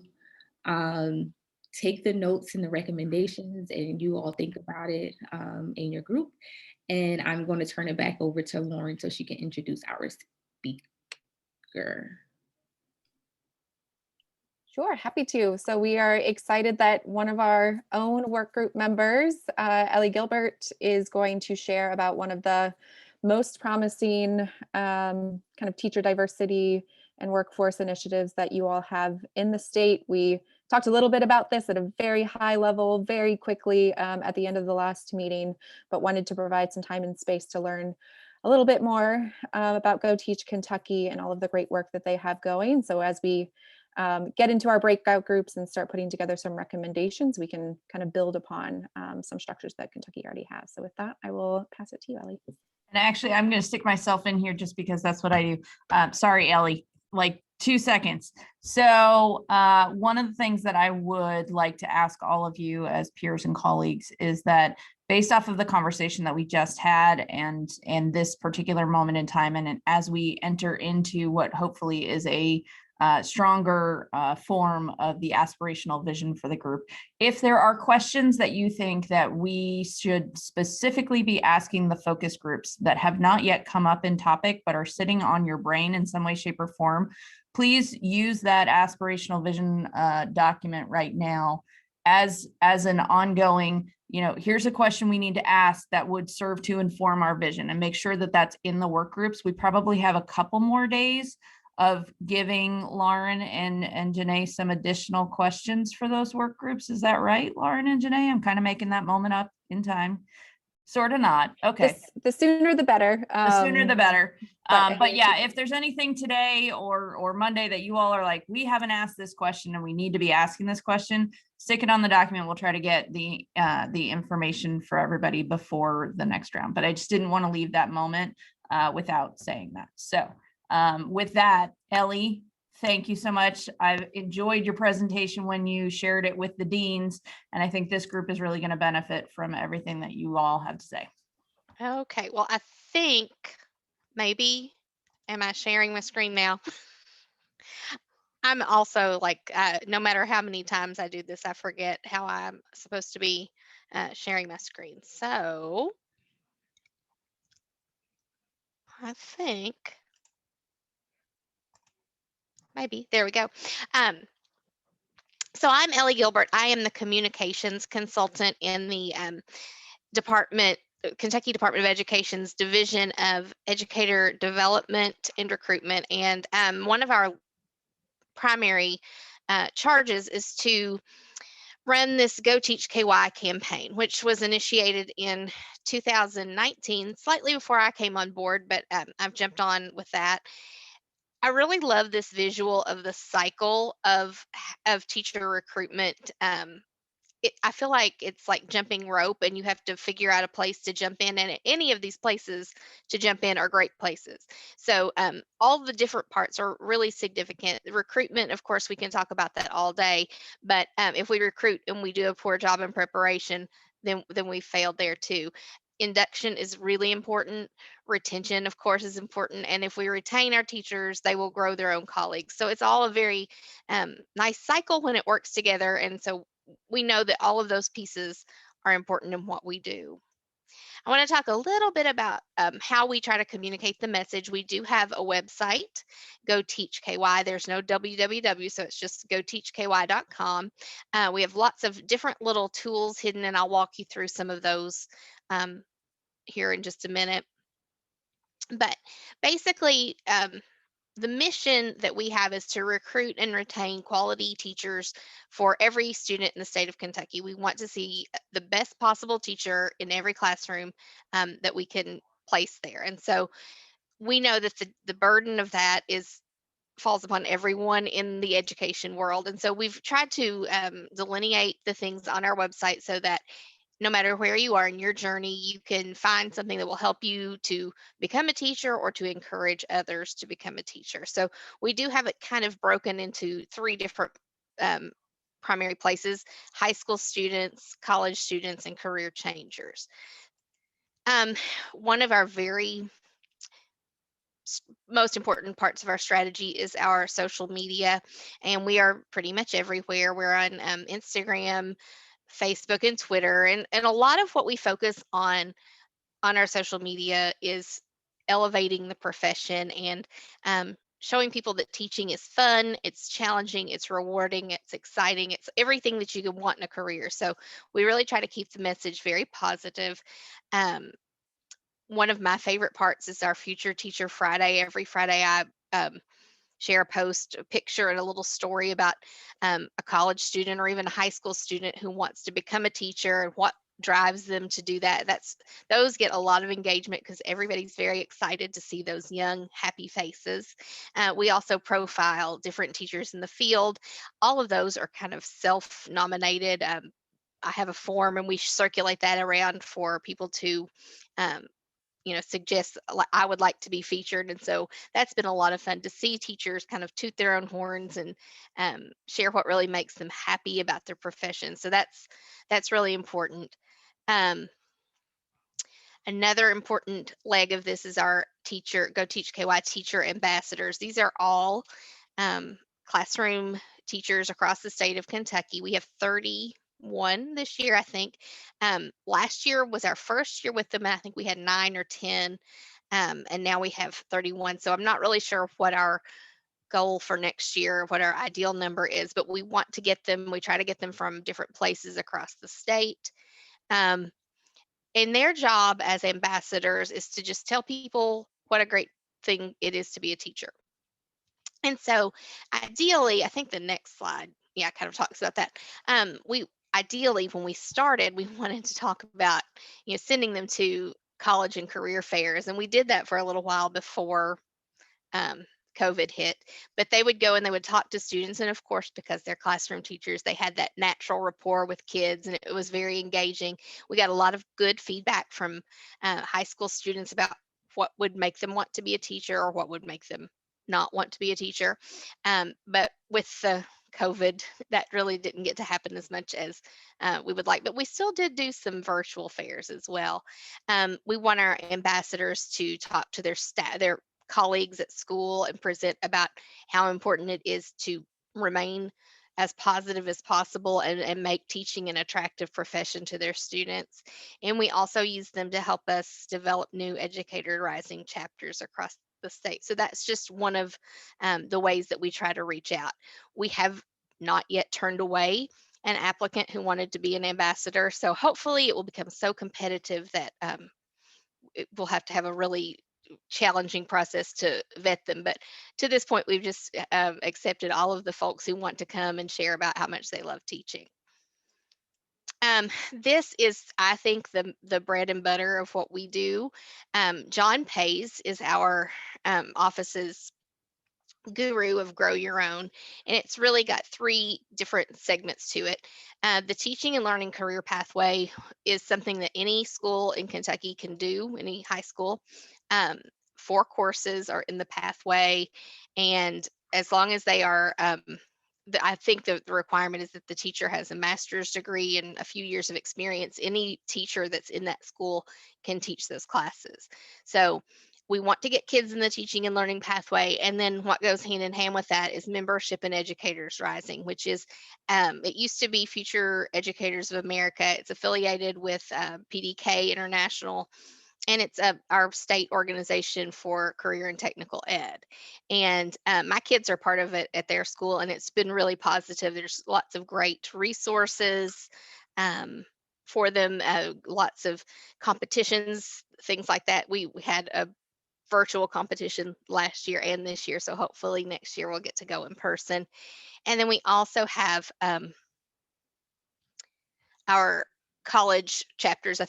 take the notes and the recommendations, and you all think about it in your group. And I'm going to turn it back over to Lauren so she can introduce our speaker. Sure, happy to. So we are excited that one of our own work group members, Ellie Gilbert, is going to share about one of the most promising kind of teacher diversity and workforce initiatives that you all have in the state. We talked a little bit about this at a very high level, very quickly at the end of the last meeting, but wanted to provide some time and space to learn a little bit more about Go Teach Kentucky and all of the great work that they have going. So as we get into our breakout groups and start putting together some recommendations, we can kind of build upon some structures that Kentucky already has. So with that, I will pass it to you, Ellie. And actually, I'm going to stick myself in here just because that's what I do. Sorry, Ellie, like 2 seconds. So one of the things that I would like to ask all of you as peers and colleagues is that based off of the conversation that we just had and this particular moment in time, and as we enter into what hopefully is a stronger form of the aspirational vision for the group, if there are questions that you think that we should specifically be asking the focus groups that have not yet come up in topic but are sitting on your brain in some way, shape, or form, please use that aspirational vision document right now as an ongoing, here's a question we need to ask that would serve to inform our vision, and make sure that that's in the work groups. We probably have a couple more days of giving Lauren and Janae some additional questions for those work groups. Is that right, Lauren and Janae? I'm kind of making that moment up in time. Sort of not. Okay. The sooner the better. The sooner the better. but- But yeah, if there's anything today or Monday that you all are like, we haven't asked this question and we need to be asking this question, stick it on the document. We'll try to get the information for everybody before the next round. But I just didn't want to leave that moment without saying that. So with that, Ellie, thank you so much. I've enjoyed your presentation when you shared it with the deans, and I think this group is really going to benefit from everything that you all have to say. Okay, well, I think maybe, am I sharing my screen now? I'm also like, no matter how many times I do this, I forget how I'm supposed to be sharing my screen. So I think maybe, there we go. So I'm Ellie Gilbert. I am the communications consultant in the Kentucky Department of Education's Division of Educator Development and Recruitment. And one of our primary charges is to run this Go Teach KY campaign, which was initiated in 2019, slightly before I came on board, but I've jumped on with that. I really love this visual of the cycle of teacher recruitment. I feel like it's like jumping rope, and you have to figure out a place to jump in, and any of these places to jump in are great places. So all the different parts are really significant. Recruitment, of course, we can talk about that all day, but if we recruit and we do a poor job in preparation, then we failed there too. Induction is really important. Retention, of course, is important. And if we retain our teachers, they will grow their own colleagues. So it's all a very nice cycle when it works together. And so we know that all of those pieces are important in what we do. I want to talk a little bit about how we try to communicate the message. We do have a website, Go Teach KY. There's no www, so it's just goteachky.com. We have lots of different little tools hidden, and I'll walk you through some of those here in just a minute. But basically, the mission that we have is to recruit and retain quality teachers for every student in the state of Kentucky. We want to see the best possible teacher in every classroom that we can place there. And so we know that the burden of that falls upon everyone in the education world. And so we've tried to delineate the things on our website so that no matter where you are in your journey, you can find something that will help you to become a teacher or to encourage others to become a teacher. So we do have it kind of broken into 3 different primary places: high school students, college students, and career changers. One of our very most important parts of our strategy is our social media, and we are pretty much everywhere. We're on Instagram, Facebook, and Twitter, and a lot of what we focus on our social media is elevating the profession and showing people that teaching is fun, it's challenging, it's rewarding, it's exciting, it's everything that you could want in a career. So we really try to keep the message very positive. One of my favorite parts is our Future Teacher Friday. Every Friday I share a post, a picture, and a little story about a college student or even a high school student who wants to become a teacher and what drives them to do that. Those get a lot of engagement because everybody's very excited to see those young, happy faces. We also profile different teachers in the field. All of those are kind of self-nominated. I have a form, and we circulate that around for people to suggest like I would like to be featured. And so that's been a lot of fun to see teachers kind of toot their own horns and share what really makes them happy about their profession. So that's really important. Another important leg of this is our Go Teach KY teacher ambassadors. These are all classroom teachers across the state of Kentucky. We have 31 this year, I think. Last year was our first year with them, and I think we had 9 or 10, and now we have 31. So I'm not really sure what our goal for next year, what our ideal number is, but we want to get them. We try to get them from different places across the state. And their job as ambassadors is to just tell people what a great thing it is to be a teacher. And so ideally, I think the next slide, kind of talks about that. Ideally, when we started, we wanted to talk about, sending them to college and career fairs. And we did that for a little while before COVID hit, but they would go and they would talk to students. And of course, because they're classroom teachers, they had that natural rapport with kids, and it was very engaging. We got a lot of good feedback from high school students about what would make them want to be a teacher or what would make them not want to be a teacher. But with the COVID, that really didn't get to happen as much as we would like, but we still did do some virtual fairs as well. We want our ambassadors to talk to their staff, their colleagues at school, and present about how important it is to remain as positive as possible and make teaching an attractive profession to their students. And we also use them to help us develop new educator rising chapters across the state. So that's just one of the ways that we try to reach out. We have not yet turned away an applicant who wanted to be an ambassador. So hopefully it will become so competitive that we'll have to have a really challenging process to vet them. But to this point, we've just accepted all of the folks who want to come and share about how much they love teaching. This is, I think, the bread and butter of what we do. John Pays is our office's guru of Grow Your Own, and it's really got 3 different segments to it. The teaching and learning career pathway is something that any school in Kentucky can do, any high school. 4 courses are in the pathway, and as long as they are, I think the requirement is that the teacher has a master's degree and a few years of experience. Any teacher that's in that school can teach those classes. So we want to get kids in the teaching and learning pathway. And then what goes hand in hand with that is membership in Educators Rising, which is, it used to be Future Educators of America. It's affiliated with PDK International, and it's our state organization for career and technical ed. And my kids are part of it at their school, and it's been really positive. There's lots of great resources for them, lots of competitions, things like that. We had a virtual competition last year and this year, so hopefully next year we'll get to go in person. And then we also have our college chapters.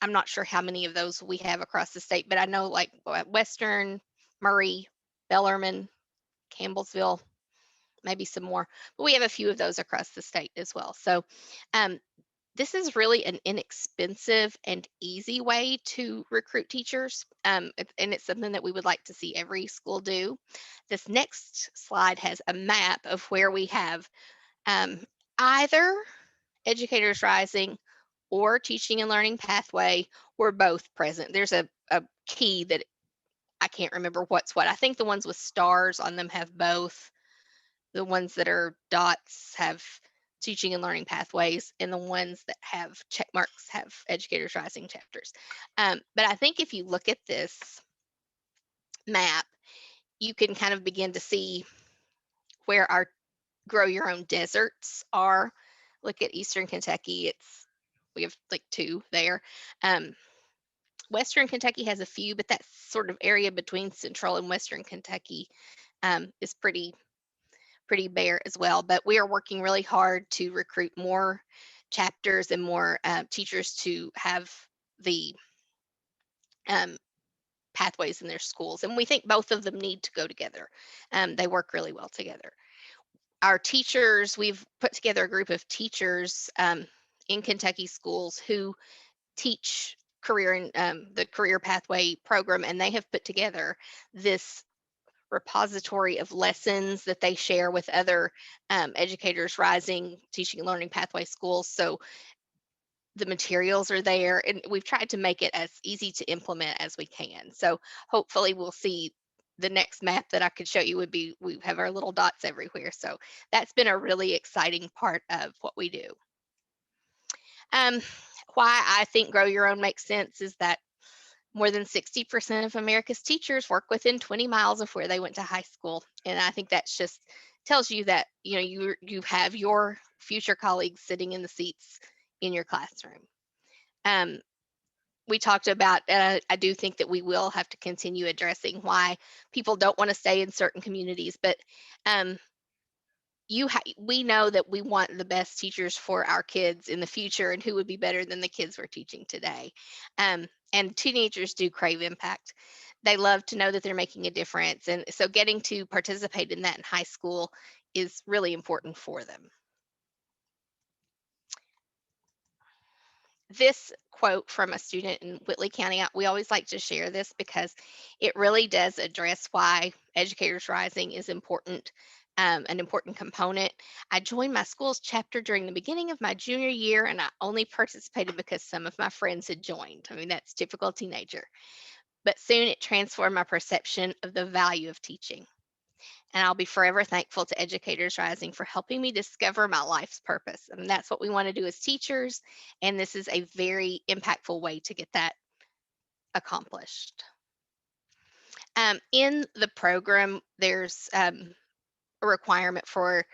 I'm not sure how many of those we have across the state, but I know like Western, Murray, Bellarmine, Campbellsville, maybe some more, but we have a few of those across the state as well. So this is really an inexpensive and easy way to recruit teachers, and it's something that we would like to see every school do. This next slide has a map of where we have either Educators Rising or teaching and learning pathway, or both present. There's a key that I can't remember what's what. I think the ones with stars on them have both. The ones that are dots have teaching and learning pathways, and the ones that have check marks have Educators Rising chapters. But I think if you look at this map, you can kind of begin to see where our Grow Your Own deserts are. Look at Eastern Kentucky. We have like 2 there. Western Kentucky has a few, but that sort of area between Central and Western Kentucky is pretty bare as well. But we are working really hard to recruit more chapters and more teachers to have the pathways in their schools. And we think both of them need to go together. They work really well together. Our teachers, we've put together a group of teachers in Kentucky schools who teach career and the career pathway program, and they have put together this repository of lessons that they share with other educators rising teaching and learning pathway schools. So the materials are there, and we've tried to make it as easy to implement as we can. So hopefully we'll see the next map that I could show you would be, we have our little dots everywhere. So that's been a really exciting part of what we do. Why I think Grow Your Own makes sense is that more than 60% of America's teachers work within 20 miles of where they went to high school. And I think that's just tells you that, you know, you have your future colleagues sitting in the seats in your classroom. We talked about, I do think that we will have to continue addressing why people don't want to stay in certain communities, but we know that we want the best teachers for our kids in the future, and who would be better than the kids we're teaching today. And teenagers do crave impact. They love to know that they're making a difference. And so getting to participate in that in high school is really important for them. This quote from a student in Whitley County, we always like to share this because it really does address why Educators Rising is important, an important component. I joined my school's chapter during the beginning of my junior year, and I only participated because some of my friends had joined. I mean, that's typical teenager. But soon it transformed my perception of the value of teaching. And I'll be forever thankful to Educators Rising for helping me discover my life's purpose. And that's what we want to do as teachers. And this is a very impactful way to get that accomplished. In the program, there's a requirement for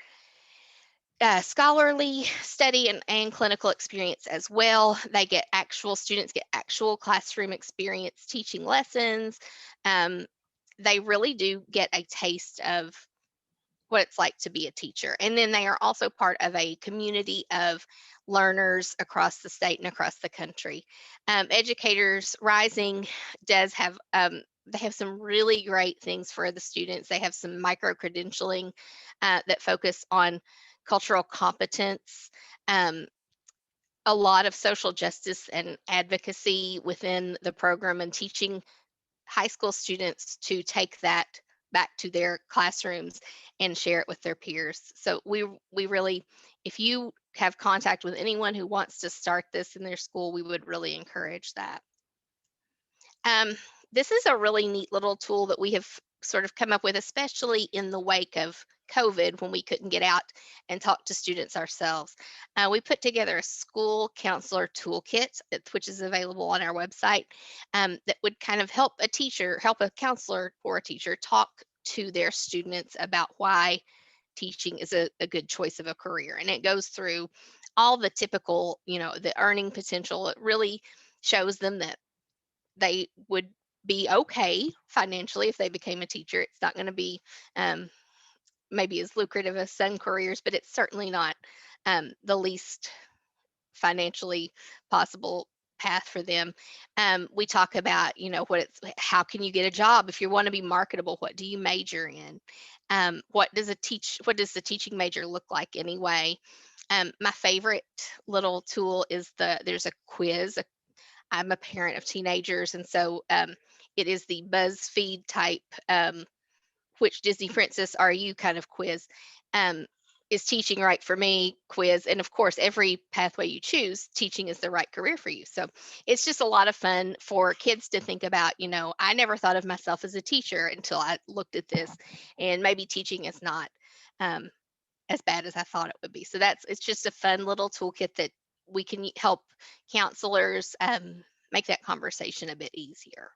scholarly study and clinical experience as well. Students get actual classroom experience teaching lessons. They really do get a taste of what it's like to be a teacher. And then they are also part of a community of learners across the state and across the country. Educators Rising does have, they have some really great things for the students. They have some micro-credentialing that focus on cultural competence, a lot of social justice and advocacy within the program, and teaching high school students to take that back to their classrooms and share it with their peers. So we really, if you have contact with anyone who wants to start this in their school, we would really encourage that. This is a really neat little tool that we have sort of come up with, especially in the wake of COVID, when we couldn't get out and talk to students ourselves. We put together a school counselor toolkit, which is available on our website, that would kind of help a counselor or a teacher talk to their students about why teaching is a good choice of a career. And it goes through all the typical, the earning potential. It really shows them that they would be okay financially if they became a teacher. It's not going to be maybe as lucrative as some careers, but it's certainly not the least financially possible path for them. We talk about, how can you get a job if you want to be marketable? What do you major in? What does the teaching major look like anyway? My favorite little tool is there's a quiz. I'm a parent of teenagers, and so it is the BuzzFeed type, which Disney princess are you kind of quiz. Is teaching right for me quiz. And of course, every pathway you choose, teaching is the right career for you. So it's just a lot of fun for kids to think about, I never thought of myself as a teacher until I looked at this, and maybe teaching is not as bad as I thought it would be. So it's just a fun little toolkit that we can help counselors make that conversation a bit easier.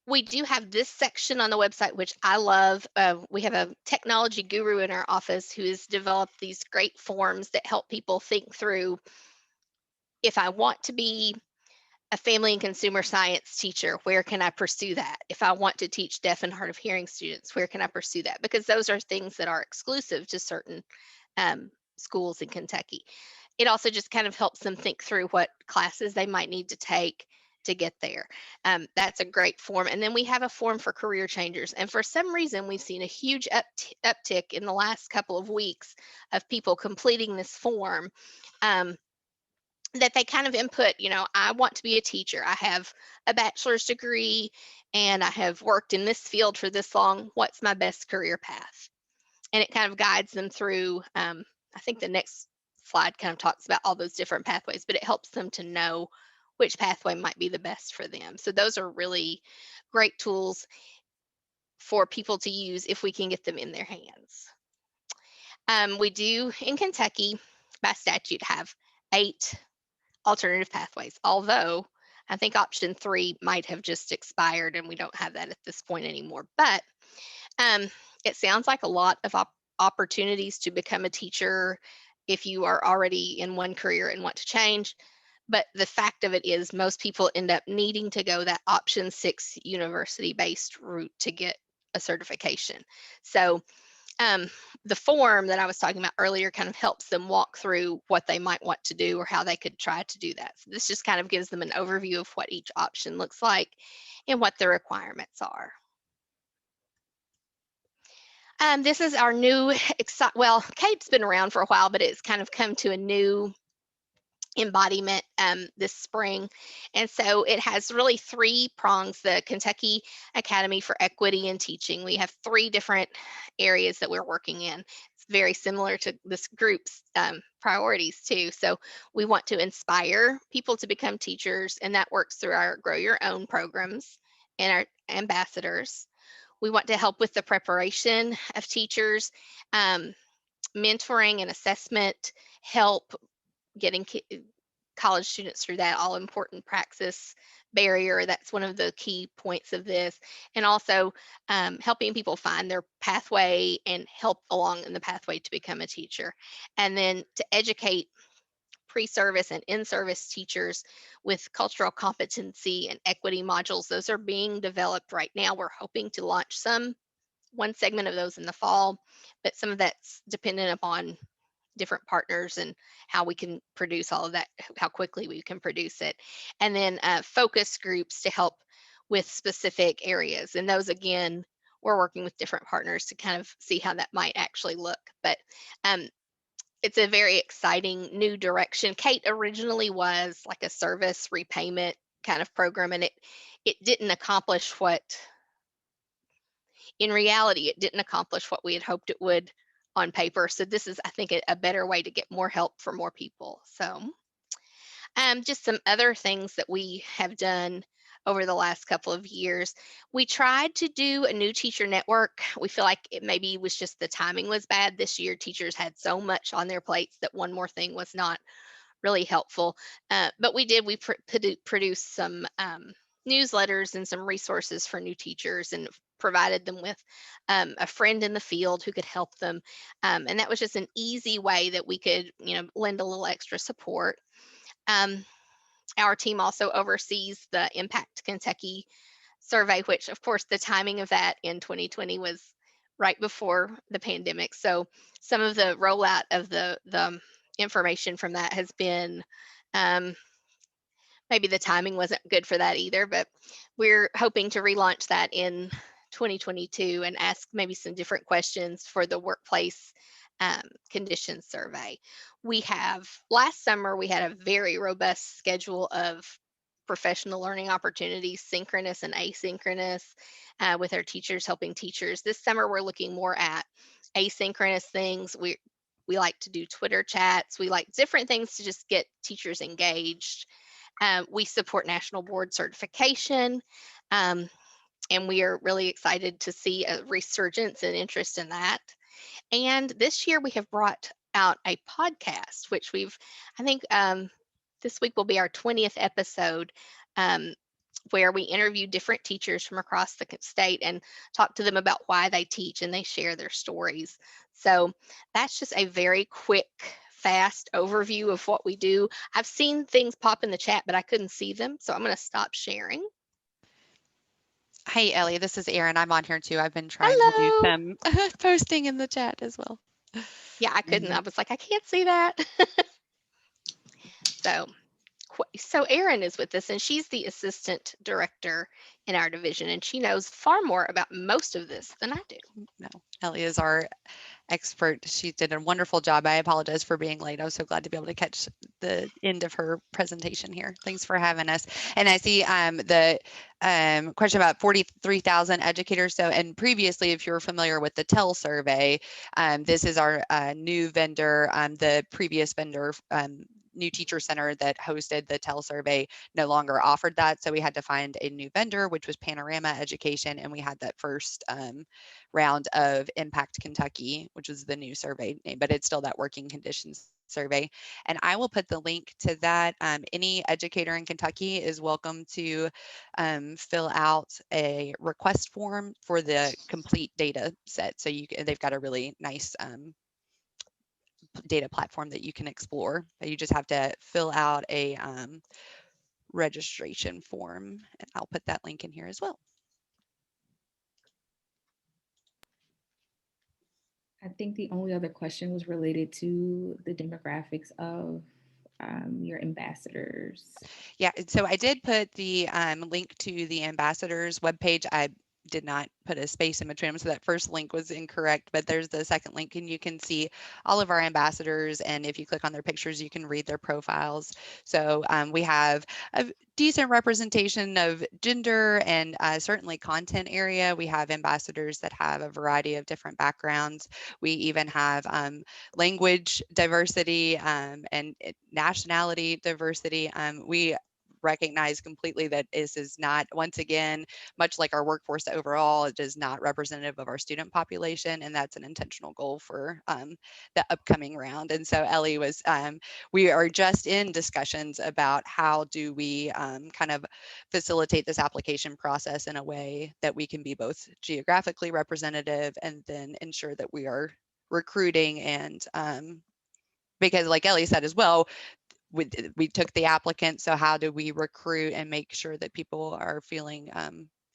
We do have this section on the website, which I love. We have a technology guru in our office who has developed these great forms that help people think through, if I want to be a family and consumer science teacher, where can I pursue that? If I want to teach deaf and hard of hearing students, where can I pursue that? Because those are things that are exclusive to certain schools in Kentucky. It also just kind of helps them think through what classes they might need to take to get there. That's a great form. And then we have a form for career changers. And for some reason, we've seen a huge uptick in the last couple of weeks of people completing this form. that they kind of input, I want to be a teacher. I have a bachelor's degree and I have worked in this field for this long. What's my best career path? And it kind of guides them through. I think the next slide kind of talks about all those different pathways, but it helps them to know which pathway might be the best for them. So those are really great tools for people to use if we can get them in their hands. We do in Kentucky, by statute, have 8 alternative pathways, although I think option 3 might have just expired and we don't have that at this point anymore. But it sounds like a lot of opportunities to become a teacher if you are already in one career and want to change. But the fact of it is most people end up needing to go that option 6 university-based route to get a certification. So the form that I was talking about earlier kind of helps them walk through what they might want to do or how they could try to do that. So this just kind of gives them an overview of what each option looks like and what the requirements are. This is our new, well, Kate's been around for a while, but it's kind of come to a new embodiment this spring. And so it has really 3 prongs, the Kentucky Academy for Equity in Teaching. We have 3 different areas that we're working in. It's very similar to this group's priorities too. So we want to inspire people to become teachers, and that works through our Grow Your Own programs and our ambassadors. We want to help with the preparation of teachers, mentoring and assessment, help getting college students through that all important praxis barrier. That's one of the key points of this. And also helping people find their pathway and help along in the pathway to become a teacher. And then to educate pre-service and in-service teachers with cultural competency and equity modules. Those are being developed right now. We're hoping to launch one segment of those in the fall, but some of that's dependent upon different partners and how we can produce all of that, how quickly we can produce it. And then focus groups to help with specific areas. And those, again, we're working with different partners to kind of see how that might actually look. But it's a very exciting new direction. Kate originally was like a service repayment kind of program, and it didn't accomplish in reality, it didn't accomplish what we had hoped it would on paper. So this is, I think, a better way to get more help for more people. So just some other things that we have done over the last couple of years. We tried to do a new teacher network. We feel like it maybe was just the timing was bad this year. Teachers had so much on their plates that one more thing was not really helpful. But we produced some newsletters and some resources for new teachers and provided them with a friend in the field who could help them. And that was just an easy way that we could, lend a little extra support. Our team also oversees the Impact Kentucky survey, which of course the timing of that in 2020 was right before the pandemic. So some of the rollout of the information from that has been, maybe the timing wasn't good for that either, but we're hoping to relaunch that in 2022 and ask maybe some different questions for the workplace conditions survey. Last summer, we had a very robust schedule of professional learning opportunities, synchronous and asynchronous, with our teachers helping teachers. This summer, we're looking more at asynchronous things. We like to do Twitter chats. We like different things to just get teachers engaged. We support national board certification, and we are really excited to see a resurgence and interest in that. And this year we have brought out a podcast, which I think this week will be our 20th episode, where we interview different teachers from across the state and talk to them about why they teach, and they share their stories. So that's just a very quick, fast overview of what we do. I've seen things pop in the chat, but I couldn't see them, so I'm going to stop sharing. Hey, Ellie, this is Erin. I'm on here too. I've been trying to do some posting in the chat as well. Yeah, I couldn't. I was like, I can't see that. So so Erin is with us, and she's the assistant director in our division, and she knows far more about most of this than I do. No, Ellie is our expert. She did a wonderful job. I apologize for being late. I was so glad to be able to catch the end of her presentation here. Thanks for having us. And I see the question about 43,000 educators. So, and previously, if you're familiar with the TEL survey, this is our new vendor. The previous vendor, New Teacher Center that hosted the TEL survey, no longer offered that. So we had to find a new vendor, which was Panorama Education. And we had that first round of Impact Kentucky, which was the new survey name, but it's still that working conditions survey. And I will put the link to that. Any educator in Kentucky is welcome to fill out a request form for the complete data set. So they've got a really nice data platform that you can explore. You just have to fill out a registration form, and I'll put that link in here as well. I think the only other question was related to the demographics of your ambassadors. Yeah, so I did put the link to the ambassadors webpage. I did not put a space in between them, so that first link was incorrect, but there's the second link, and you can see all of our ambassadors, and if you click on their pictures, you can read their profiles. So we have a decent representation of gender and certainly content area. We have ambassadors that have a variety of different backgrounds. We even have language diversity and nationality diversity. We recognize completely that this is not, once again, much like our workforce overall, it is not representative of our student population, and that's an intentional goal for the upcoming round. And so Ellie was, we are just in discussions about how do we kind of facilitate this application process in a way that we can be both geographically representative and then ensure that we are recruiting and because like Ellie said as well, we took the applicant, so how do we recruit and make sure that people are feeling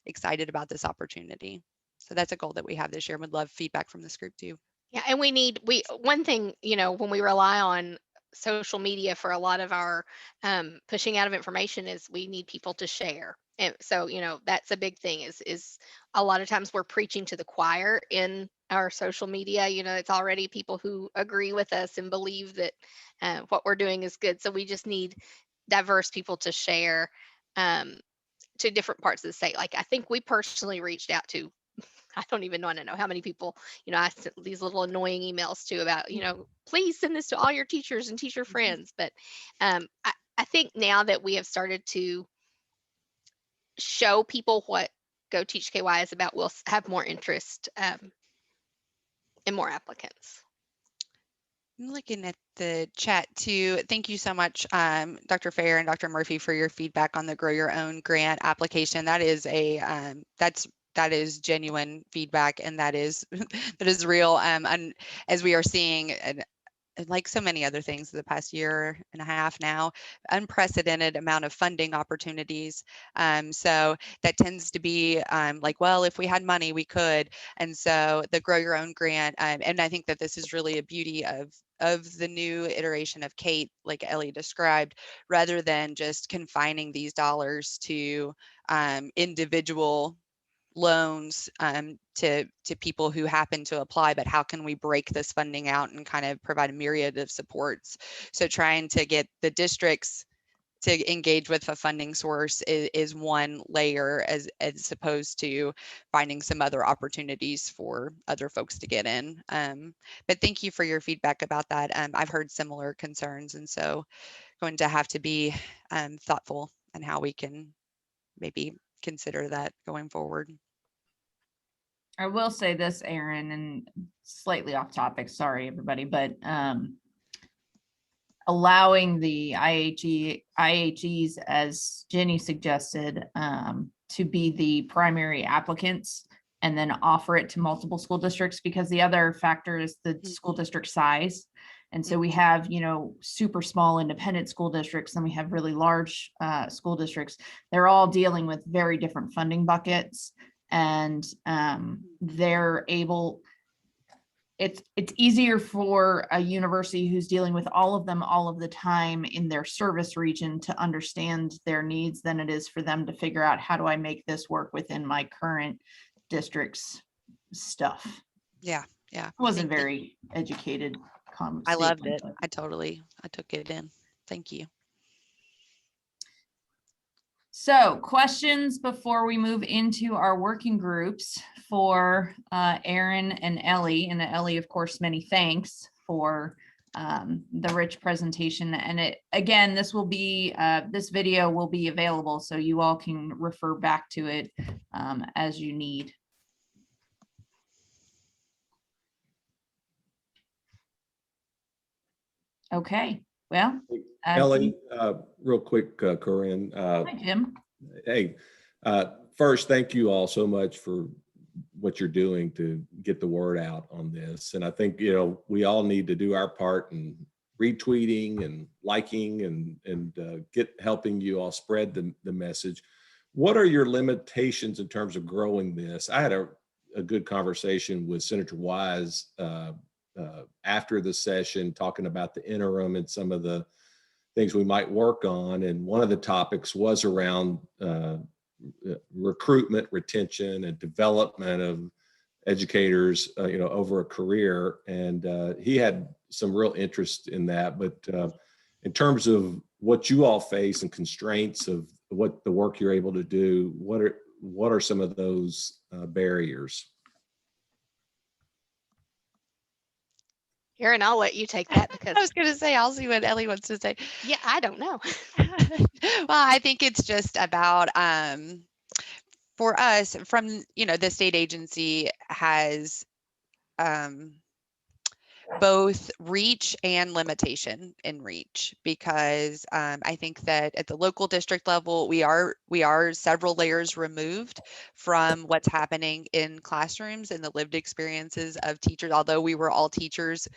excited about this opportunity? So that's a goal that we have this year, and would love feedback from this group too. Yeah, and one thing, when we rely on social media for a lot of our pushing out of information is we need people to share. And so, that's a big thing is a lot of times we're preaching to the choir in our social media. It's already people who agree with us and believe that what we're doing is good. So we just need diverse people to share to different parts of the state. Like I think we personally reached out to, I don't even want to know how many people, I sent these little annoying emails to about, please send this to all your teachers and teacher friends. But I think now that we have started to show people what Go Teach KY is about, we'll have more interest and more applicants. I'm looking at the chat too. Thank you so much, Dr. Fair and Dr. Murphy, for your feedback on the Grow Your Own grant application. That is that is genuine feedback, and that is that is real. And as we are seeing, like so many other things in the past year and a half now, unprecedented amount of funding opportunities. So that tends to be like, well, if we had money, we could. And so the Grow Your Own grant, and I think that this is really a beauty of the new iteration of Kate, like Ellie described, rather than just confining these dollars to individual loans to people who happen to apply, but how can we break this funding out and kind of provide a myriad of supports? So trying to get the districts to engage with a funding source is one layer as opposed to finding some other opportunities for other folks to get in. But thank you for your feedback about that. I've heard similar concerns, and so going to have to be thoughtful in how we can maybe consider that going forward. I will say this, Erin, and slightly off topic, sorry everybody, but allowing the IHEs, as Jenny suggested, to be the primary applicants and then offer it to multiple school districts, because the other factor is the school district size. And so we have, super small independent school districts, and we have really large school districts. They're all dealing with very different funding buckets, and they're able, it's easier for a university who's dealing with all of them all of the time in their service region to understand their needs than it is for them to figure out, how do I make this work within my current district's stuff. Yeah. I wasn't very educated. I loved statement, it. but- I took it in. Thank you. So questions before we move into our working groups for Erin and Ellie. And Ellie, of course, many thanks for the rich presentation. And it, again, this will be, this video will be available so you all can refer back to it as you need. Okay, well. Ellie, real quick, Corinne. Hi, Jim. Hey, first, thank you all so much for what you're doing to get the word out on this. And I think, you know, we all need to do our part in retweeting and liking and helping you all spread the message. What are your limitations in terms of growing this? I had a good conversation with Senator Wise after the session, talking about the interim and some of the things we might work on. And one of the topics was around recruitment, retention, and development of educators, you know, over a career. And he had some real interest in that. But in terms of what you all face and constraints of what the work you're able to do, what are some of those barriers? Erin, I'll let you take that because I was going to say, I'll see what Ellie wants to say. yeah, I don't know. Well, I think it's just about for us, from, you know, the state agency has both reach and limitation in reach, because I think that at the local district level, we are several layers removed from what's happening in classrooms and the lived experiences of teachers. Although we were all teachers,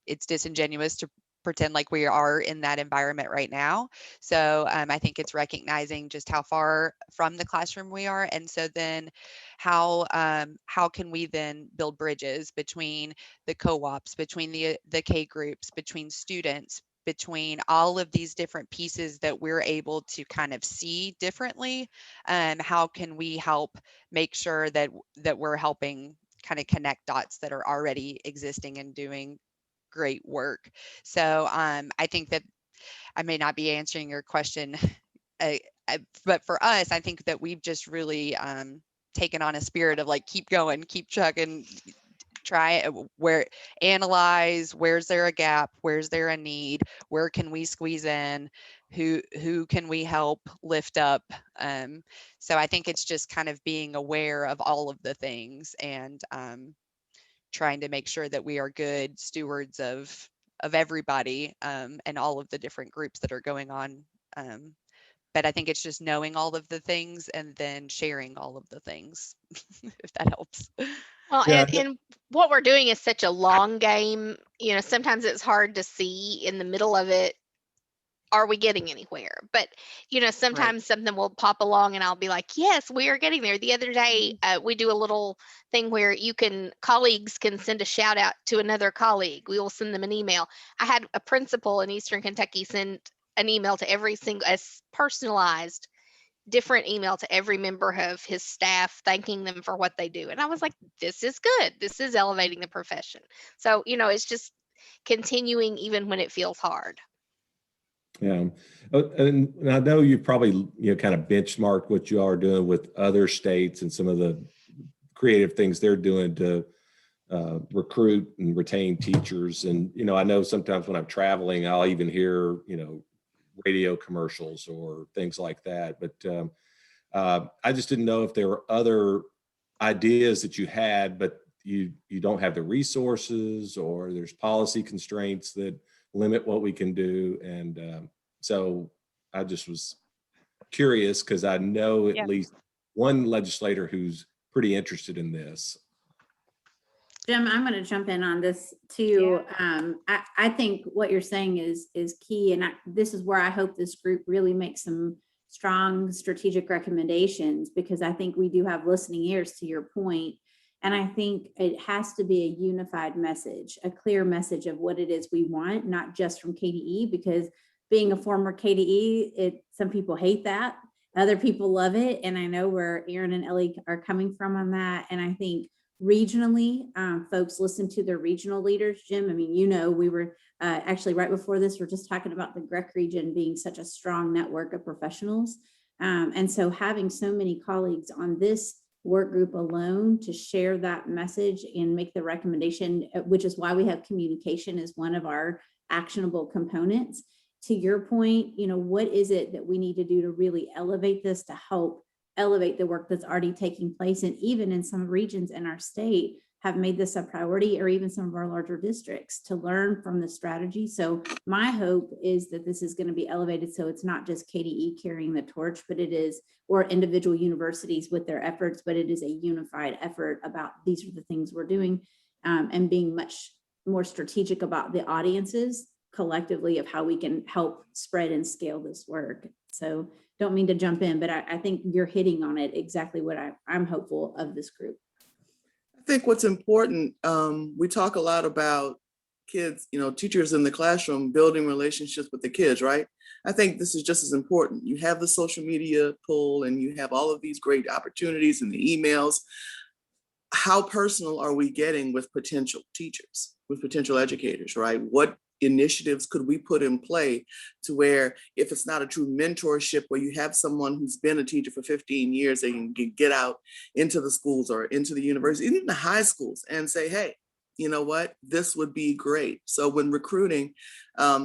it's disingenuous to pretend like we are in that environment right now. So I think it's recognizing just how far from the classroom we are. And so then how can we then build bridges between the co-ops, between the K groups, between students, between all of these different pieces that we're able to kind of see differently? How can we help make sure that we're helping kind of connect dots that are already existing and doing great work? So I think that I may not be answering your question, but for us, I think that we've just really taken on a spirit of like, keep going, keep chugging, try where, analyze, where's there a gap, where's there a need, where can we squeeze in, who can we help lift up. So I think it's just kind of being aware of all of the things and trying to make sure that we are good stewards of everybody and all of the different groups that are going on. But I think it's just knowing all of the things and then sharing all of the things, if that helps. Well, Yeah. and what we're doing is such a long game, you know, sometimes it's hard to see in the middle of it, are we getting anywhere? But, you know, sometimes something will pop along and I'll be like, yes, we are getting there. The other day, we do a little thing where colleagues can send a shout out to another colleague. We will send them an email. I had a principal in Eastern Kentucky send an email to every single, as personalized, different email to every member of his staff, thanking them for what they do. And I was like, this is good. This is elevating the profession. So, you know, it's just continuing even when it feels hard. Yeah. And I know you probably, you know, kind of benchmarked what you all are doing with other states and some of the creative things they're doing to recruit and retain teachers. And, you know, I know sometimes when I'm traveling, I'll even hear, you know, radio commercials or things like that. But I just didn't know if there were other ideas that you had, but you don't have the resources, or there's policy constraints that limit what we can do. And so I just was curious, because I know at least one legislator who's pretty interested in this. Jim, I'm going to jump in on this too. I think what you're saying is key. And this is where I hope this group really makes some strong strategic recommendations, because I think we do have listening ears, to your point. And I think it has to be a unified message, a clear message of what it is we want, not just from KDE, because being a former KDE, some people hate that. Other people love it. And I know where Aaron and Ellie are coming from on that. And I think regionally, folks listen to their regional leaders. Jim, I mean, we were actually right before this, we're just talking about the GREC region being such a strong network of professionals. And so having so many colleagues on this work group alone to share that message and make the recommendation, which is why we have communication as one of our actionable components. To your point, what is it that we need to do to really elevate this, to help elevate the work that's already taking place? And even in some regions in our state have made this a priority, or even some of our larger districts, to learn from the strategy. So my hope is that this is going to be elevated, so it's not just KDE carrying the torch, but it is, or individual universities with their efforts, but it is a unified effort about these are the things we're doing, and being much more strategic about the audiences collectively of how we can help spread and scale this work. So don't mean to jump in, but I think you're hitting on it exactly what I'm hopeful of this group. I think what's important, we talk a lot about kids, teachers in the classroom building relationships with the kids, right? I think this is just as important. You have the social media pull and you have all of these great opportunities and the emails. How personal are we getting with potential teachers, with potential educators, right? What initiatives could we put in play to where, if it's not a true mentorship where you have someone who's been a teacher for 15 years, they can get out into the schools or into the university, even the high schools, and say, hey, you know what, this would be great. So when recruiting,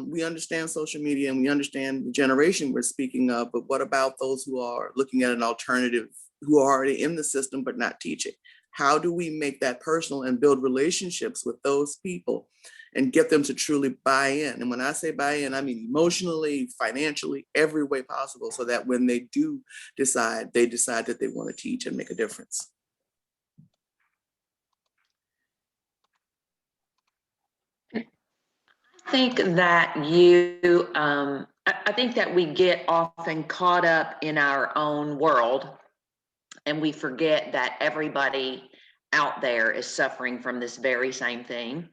we understand social media and we understand the generation we're speaking of, but what about those who are looking at an alternative, who are already in the system but not teaching? How do we make that personal and build relationships with those people and get them to truly buy in? And when I say buy in, I mean emotionally, financially, every way possible, so that when they do decide, they decide that they want to teach and make a difference. I think that I think that we get often caught up in our own world, and we forget that everybody out there is suffering from this very same thing.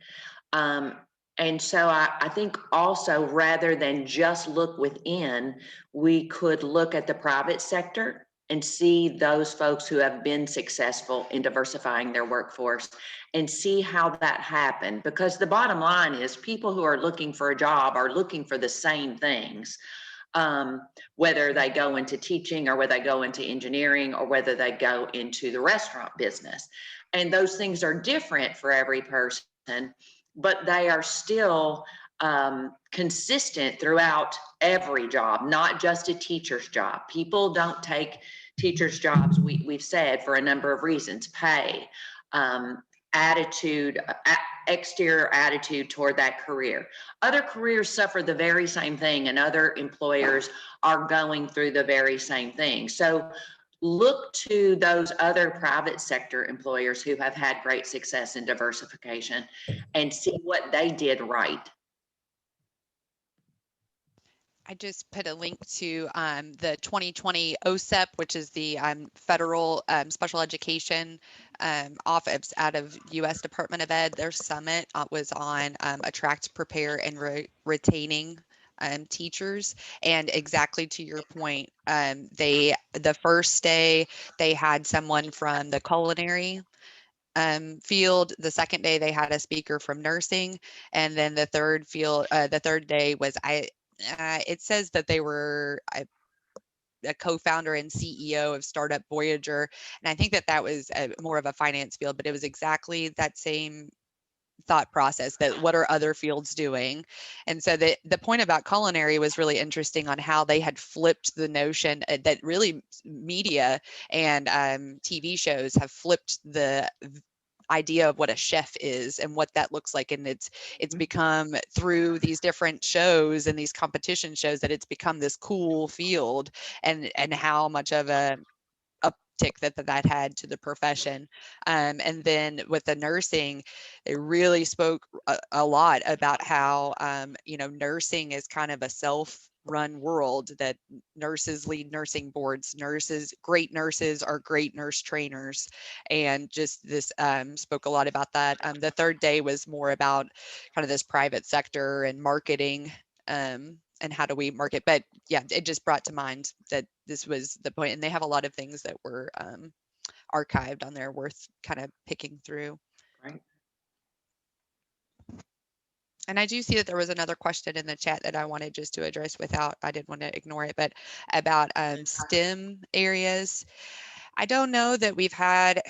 And so I think also, rather than just look within, we could look at the private sector and see those folks who have been successful in diversifying their workforce and see how that happened. Because the bottom line is, people who are looking for a job are looking for the same things. Whether they go into teaching or whether they go into engineering or whether they go into the restaurant business. And those things are different for every person, but they are still consistent throughout every job, not just a teacher's job. People don't take teachers' jobs, we've said, for a number of reasons: pay, attitude, exterior attitude toward that career. Other careers suffer the very same thing, and other employers are going through the very same thing. So look to those other private sector employers who have had great success in diversification and see what they did right. I just put a link to the 2020 OSEP, which is the federal special education office out of U.S. Department of Ed. Their summit was on attract, prepare, and retaining teachers. And exactly to your point, the first day they had someone from the culinary field. The second day they had a speaker from nursing, and then the third day was it says that they were a co-founder and CEO of startup Voyager, and I think that was more of a finance field, but it was exactly that same thought process, that what are other fields doing. And so the point about culinary was really interesting on how they had flipped the notion that really media and TV shows have flipped the idea of what a chef is and what that looks like. And it's become, through these different shows and these competition shows, that it's become this cool field, and how much of a uptick that had to the profession. And then with the nursing, they really spoke a lot about how nursing is kind of a self run world that nurses lead nursing boards, great nurses are great nurse trainers. And just this spoke a lot about that. The third day was more about kind of this private sector and marketing, and how do we market. But yeah, it just brought to mind that this was the point, and they have a lot of things that were archived on there worth kind of picking through. Right. And I do see that there was another question in the chat that I wanted just to address I didn't want to ignore it, but about STEM areas. I don't know that we've had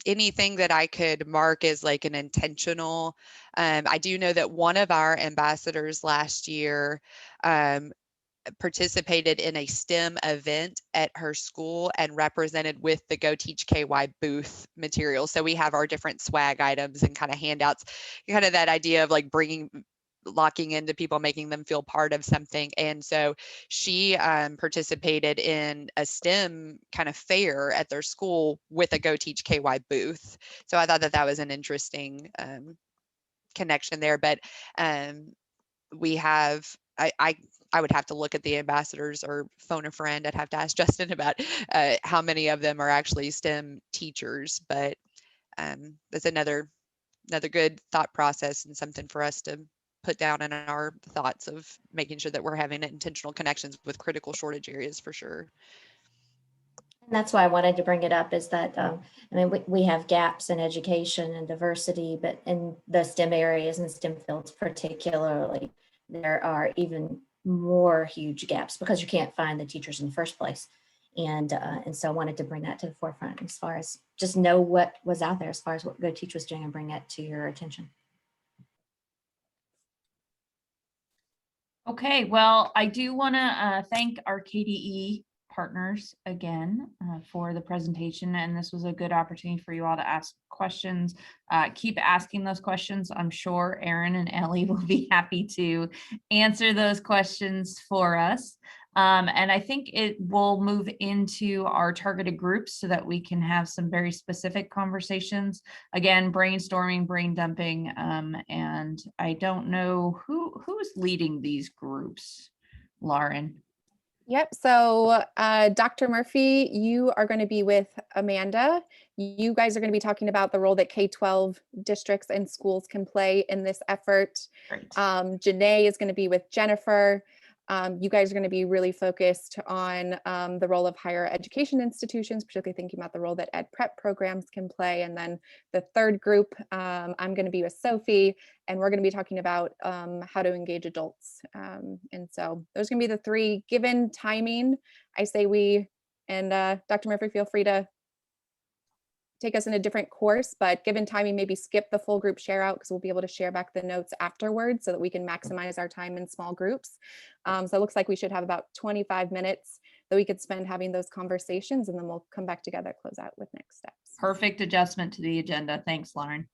anything that I could mark as like an intentional. I do know that one of our ambassadors last year participated in a STEM event at her school and represented with the Go Teach KY booth material. So we have our different swag items and kind of handouts, kind of that idea of like locking into people, making them feel part of something. And so she participated in a STEM kind of fair at their school with a Go Teach KY booth. So I thought that that was an interesting connection there. But we have, I would have to look at the ambassadors or phone a friend. I'd have to ask Justin about how many of them are actually STEM teachers, but that's another good thought process and something for us to put down in our thoughts of making sure that we're having intentional connections with critical shortage areas for sure. And that's why I wanted to bring it up, is that, I mean, we have gaps in education and diversity, but in the STEM areas and STEM fields particularly, there are even more huge gaps because you can't find the teachers in the first place. And so I wanted to bring that to the forefront as far as just know what was out there as far as what Go Teach was doing and bring that to your attention. Okay, well, I do want to thank our KDE partners again for the presentation, and this was a good opportunity for you all to ask questions. Keep asking those questions. I'm sure Erin and Ellie will be happy to answer those questions for us. And I think it will move into our targeted groups so that we can have some very specific conversations. Again, brainstorming, brain dumping, and I don't know who's leading these groups. Lauren. Yep. So Dr. Murphy, you are going to be with Amanda. You guys are going to be talking about the role that K-12 districts and schools can play in this effort. Janae is going to be with Jennifer. You guys are going to be really focused on the role of higher education institutions, particularly thinking about the role that ed prep programs can play. And then the third group, I'm going to be with Sophie, and we're going to be talking about how to engage adults. And so those are going to be the three. Given timing, I say we, and Dr. Murphy, feel free to take us in a different course, but given timing, maybe skip the full group share out because we'll be able to share back the notes afterwards so that we can maximize our time in small groups. So it looks like we should have about 25 minutes that we could spend having those conversations, and then we'll come back together, close out with next steps. Perfect adjustment to the agenda. Thanks, Lauren.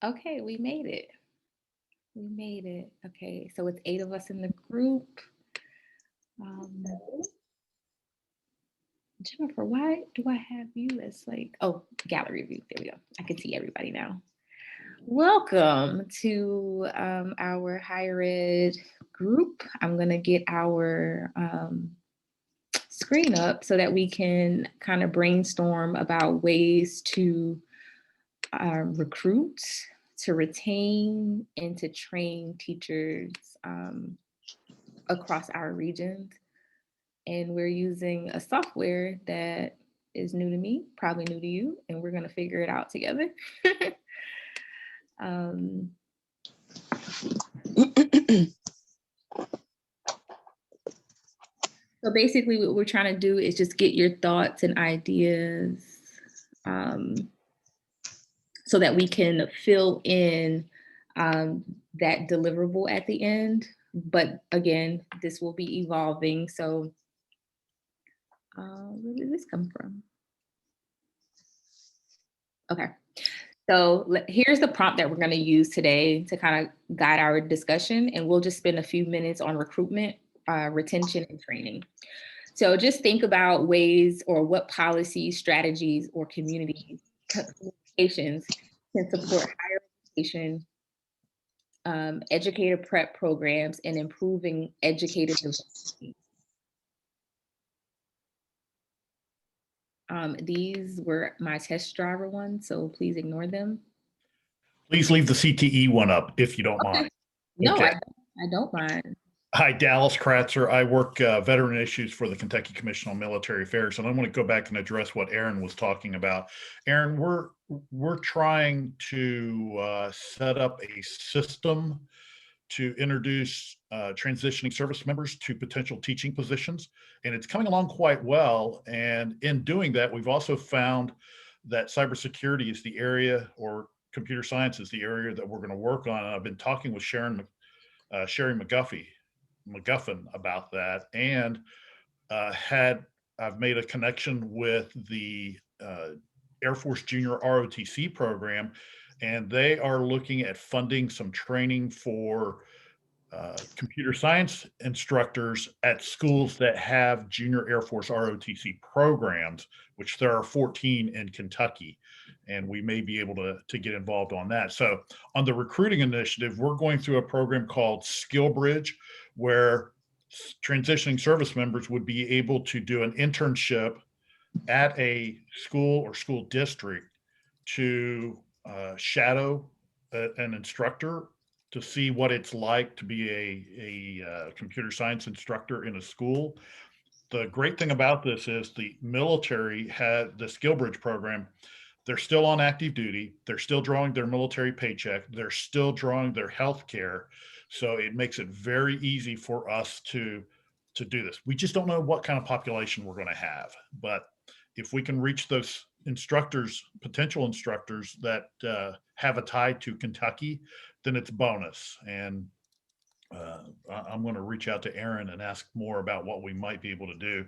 Okay, we made it. We made it. Okay, so it's 8 of us in the group. Jennifer, why do I have you as like, oh, gallery view. There we go. I can see everybody now. Welcome to our higher ed group. I'm going to get our screen up so that we can kind of brainstorm about ways to recruit, to retain, and to train teachers across our regions. And we're using a software that is new to me, probably new to you, and we're going to figure it out together. So basically what we're trying to do is just get your thoughts and ideas so that we can fill in that deliverable at the end. But again, this will be evolving. So where did this come from? Okay. So here's the prompt that we're going to use today to kind of guide our discussion, and we'll just spend a few minutes on recruitment, retention, and training. So just think about ways or what policies, strategies, or communications can support higher education, educator prep programs, and improving educator development. These were my test driver ones, so please ignore them. Please leave the CTE one up if you don't mind. No, Okay. I don't mind. Hi, Dallas Kratzer. I work veteran issues for the Kentucky Commission on Military Affairs, and I want to go back and address what Aaron was talking about. Aaron, we're trying to set up a system to introduce transitioning service members to potential teaching positions, and it's coming along quite well. And in doing that, we've also found that cybersecurity is the area, or computer science is the area that we're going to work on. And I've been talking with Sherry McGuffin about that, and I've made a connection with the Air Force Junior ROTC program, and they are looking at funding some training for computer science instructors at schools that have Junior Air Force ROTC programs, which there are 14 in Kentucky, and we may be able to get involved on that. So on the recruiting initiative, we're going through a program called Skill Bridge, where transitioning service members would be able to do an internship at a school or school district to shadow an instructor to see what it's like to be a computer science instructor in a school. The great thing about this is the military had the Skill Bridge program. They're still on active duty. They're still drawing their military paycheck. They're still drawing their health care. So it makes it very easy for us to do this. We just don't know what kind of population we're going to have. But if we can reach those instructors, potential instructors that have a tie to Kentucky, then it's bonus. And I'm going to reach out to Aaron and ask more about what we might be able to do.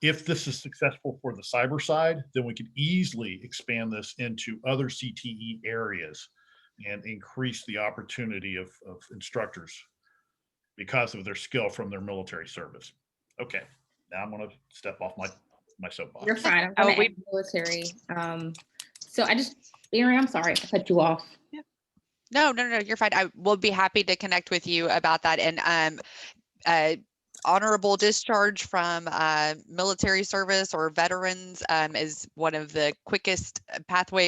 If this is successful for the cyber side, then we can easily expand this into other CTE areas and increase the opportunity of instructors because of their skill from their military service. Okay, now I'm going to step off my soapbox. You're fine. I'm going to add military. So Aaron, I'm sorry I cut you off. Yeah. No, you're fine. I will be happy to connect with you about that. And honorable discharge from military service or veterans is one of the quickest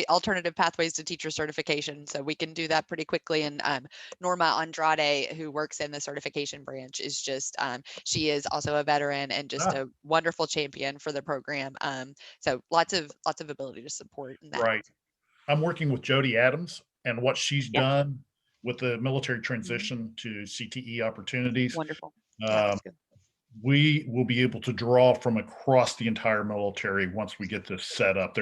alternative pathways to teacher certification. So we can do that pretty quickly. And Norma Andrade, who works in the certification branch, is just, she is also a veteran and just a wonderful champion for the program. So lots of ability to support in that. Right. I'm working with Jody Adams and what she's done with the military transition to CTE opportunities. Wonderful. We will be able to draw from across the entire military once we get this set up.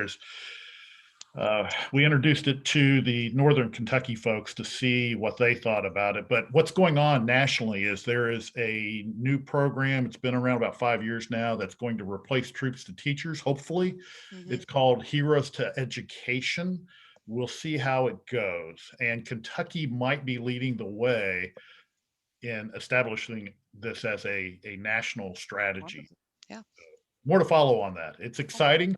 We introduced it to the Northern Kentucky folks to see what they thought about it. But what's going on nationally is there is a new program. It's been around about 5 years now that's going to replace troops to teachers, hopefully. Mm-hmm. It's called Heroes to Education. We'll see how it goes. And Kentucky might be leading the way in establishing this as a national strategy. Yeah. More to follow on that. It's exciting.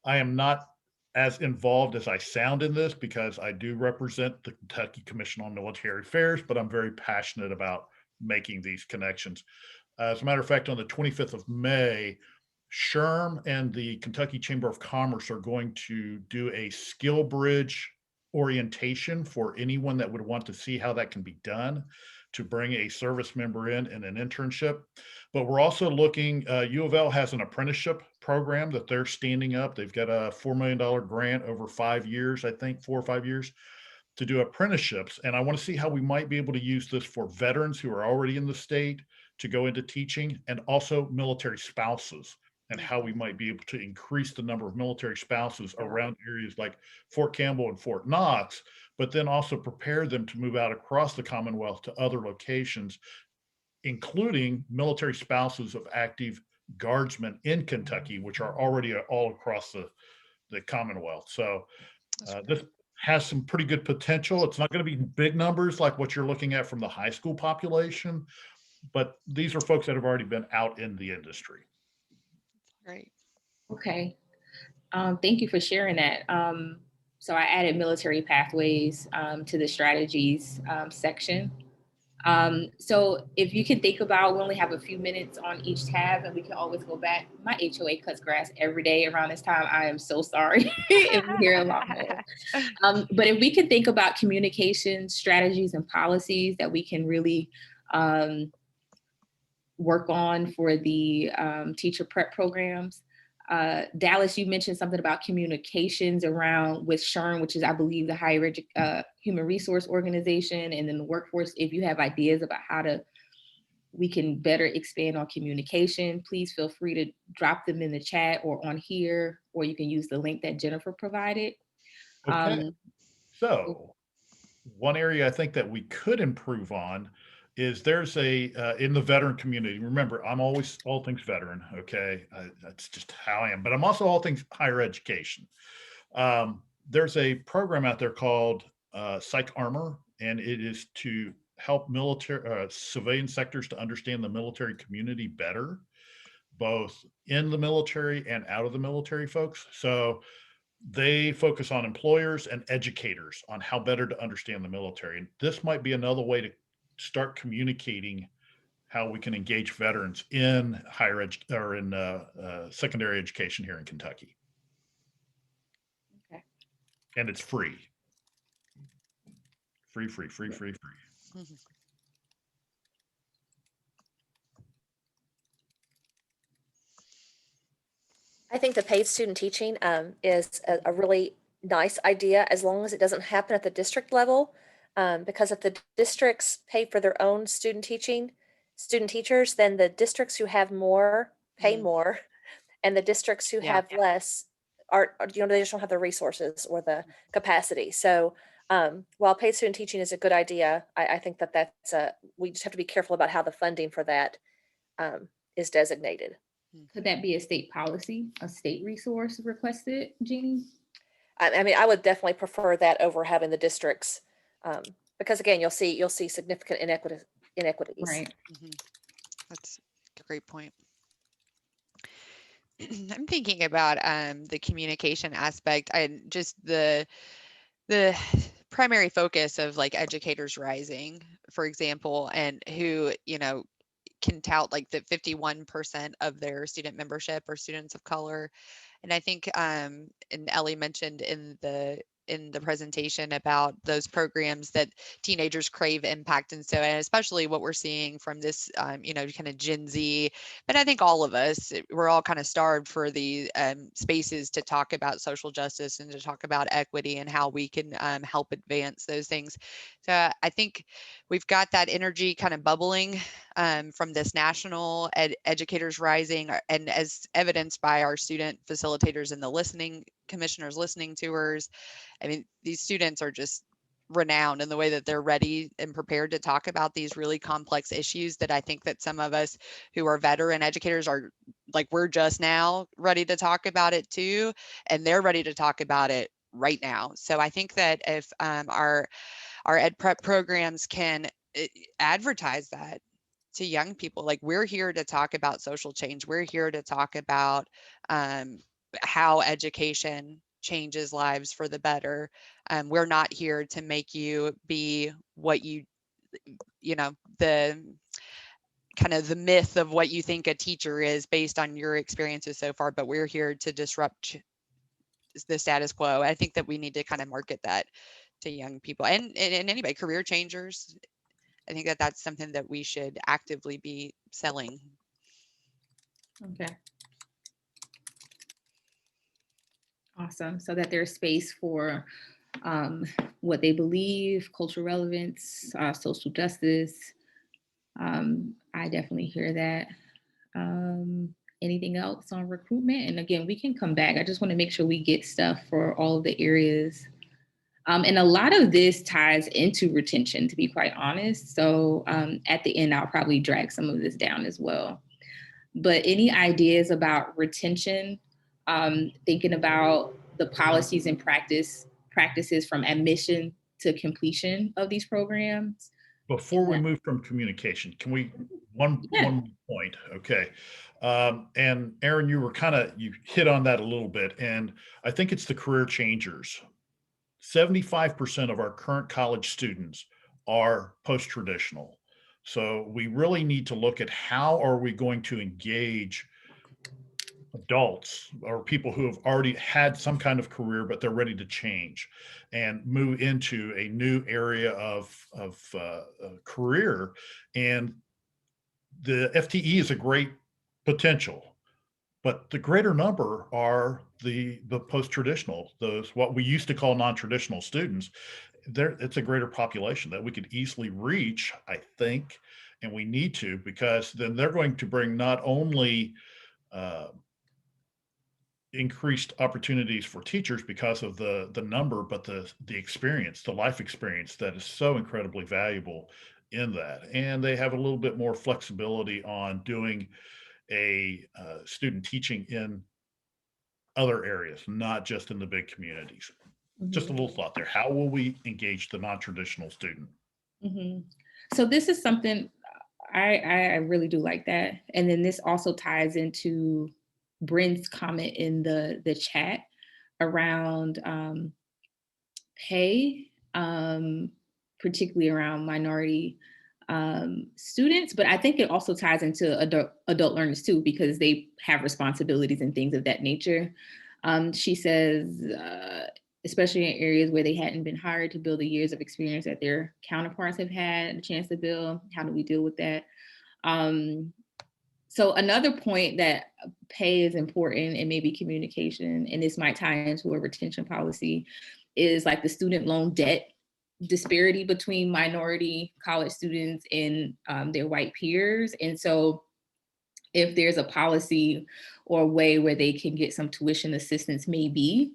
I am not as involved as I sound in this because I do represent the Kentucky Commission on Military Affairs, but I'm very passionate about making these connections. As a matter of fact, on the 25th of May, SHRM and the Kentucky Chamber of Commerce are going to do a skill bridge orientation for anyone that would want to see how that can be done, to bring a service member in an internship. But we're also looking, U of L has an apprenticeship program that they're standing up. They've got a $4 million grant over 5 years, I think 4 or 5 years, to do apprenticeships. And I want to see how we might be able to use this for veterans who are already in the state to go into teaching, and also military spouses, and how we might be able to increase the number of military spouses around areas like Fort Campbell and Fort Knox, but then also prepare them to move out across the Commonwealth to other locations, including military spouses of active guardsmen in Kentucky, which are already all across the Commonwealth. So this has some pretty good potential. It's not going to be big numbers like what you're looking at from the high school population, but these are folks that have already been out in the industry. Right. Okay. Thank you for sharing that. So I added military pathways to the strategies section. So if you can think about, we only have a few minutes on each tab and we can always go back. My HOA cuts grass every day around this time. I am so sorry if we hear a lot more. But if we can think about communication strategies and policies that we can really work on for the teacher prep programs. Dallas, you mentioned something about communications around with SHRM, which is, I believe, the higher human resource organization, and then the workforce. If you have ideas about how we can better expand on communication, please feel free to drop them in the chat or on here, or you can use the link that Jennifer provided. Okay. So one area I think that we could improve on is there's in the veteran community. Remember, I'm always all things veteran. Okay. That's just how I am, but I'm also all things higher education. There's a program out there called Psych Armor, and it is to help military civilian sectors to understand the military community better, both in the military and out of the military folks. So they focus on employers and educators on how better to understand the military. And this might be another way to start communicating how we can engage veterans in higher education or in secondary education here in Kentucky. Okay. And it's free. Free. I think the paid student teaching is a really nice idea, as long as it doesn't happen at the district level. Because if the districts pay for their own student teachers, then the districts who have more pay more, and the districts who have less they just don't have the resources or the capacity. So while paid student teaching is a good idea, I think that's we just have to be careful about how the funding for that is designated. Could that be a state policy, a state resource requested, Jeannie? I mean, I would definitely prefer that over having the districts, because again, you'll see significant inequities. Right. That's a great point. I'm thinking about the communication aspect and just the primary focus of like Educators Rising, for example, and who, can tout like that 51% of their student membership are students of color. And I think, and Ellie mentioned in the presentation about those programs that teenagers crave impact. And so, and especially what we're seeing from this, kind of Gen Z, but I think all of us, we're all kind of starved for the spaces to talk about social justice and to talk about equity and how we can help advance those things. So I think we've got that energy kind of bubbling from this national Educators Rising, and as evidenced by our student facilitators and the listening commissioners, listening tours. I mean, these students are just renowned in the way that they're ready and prepared to talk about these really complex issues that I think that some of us who are veteran educators are like, we're just now ready to talk about it too, and they're ready to talk about it right now. So I think that if our ed prep programs can advertise that to young people, like, we're here to talk about social change, we're here to talk about how education changes lives for the better. We're not here to make you be what the kind of the myth of what you think a teacher is based on your experiences so far, but we're here to disrupt the status quo. I think that we need to kind of market that to young people and anybody, career changers. I think that that's something that we should actively be selling. Okay. Awesome. So that there's space for what they believe, cultural relevance, social justice. I definitely hear that. Anything else on recruitment? And again, we can come back. I just want to make sure we get stuff for all of the areas. And a lot of this ties into retention, to be quite honest. So at the end, I'll probably drag some of this down as well. But any ideas about retention, thinking about the policies and practice, practices from admission to completion of these programs. Before we move from communication, can we, one point, okay. And Aaron, you hit on that a little bit, and I think it's the career changers. 75% of our current college students are post-traditional. So we really need to look at how are we going to engage adults or people who have already had some kind of career, but they're ready to change and move into a new area of career. And the FTE is a great potential, but the greater number are the post-traditional, those what we used to call non-traditional students. It's a greater population that we could easily reach, I think, and we need to, because then they're going to bring not only increased opportunities for teachers because of the number, but the experience, the life experience that is so incredibly valuable in that. And they have a little bit more flexibility on doing a student teaching in other areas, not just in the big communities. Just a little thought there. How will we engage the non-traditional student? So this is something I really do like that. And then this also ties into Bryn's comment in the chat around pay, particularly around minority students, but I think it also ties into adult learners too, because they have responsibilities and things of that nature. She says, especially in areas where they hadn't been hired to build the years of experience that their counterparts have had a chance to build. How do we deal with that? So another point that pay is important, and maybe communication, and this might tie into a retention policy, is like the student loan debt disparity between minority college students and their white peers. And so if there's a policy or a way where they can get some tuition assistance, maybe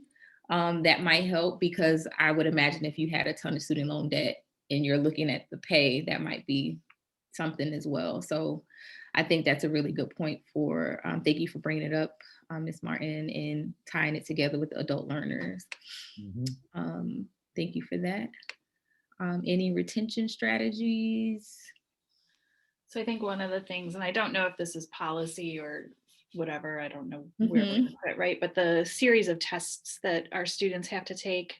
that might help, because I would imagine if you had a ton of student loan debt and you're looking at the pay, that might be something as well. So I think that's a really good point for, thank you for bringing it up, Ms. Martin, and tying it together with the adult learners. Thank you for that. Any retention strategies? So I think one of the things, and I don't know if this is policy or whatever, I don't know where we're gonna put it, right? But the series of tests that our students have to take,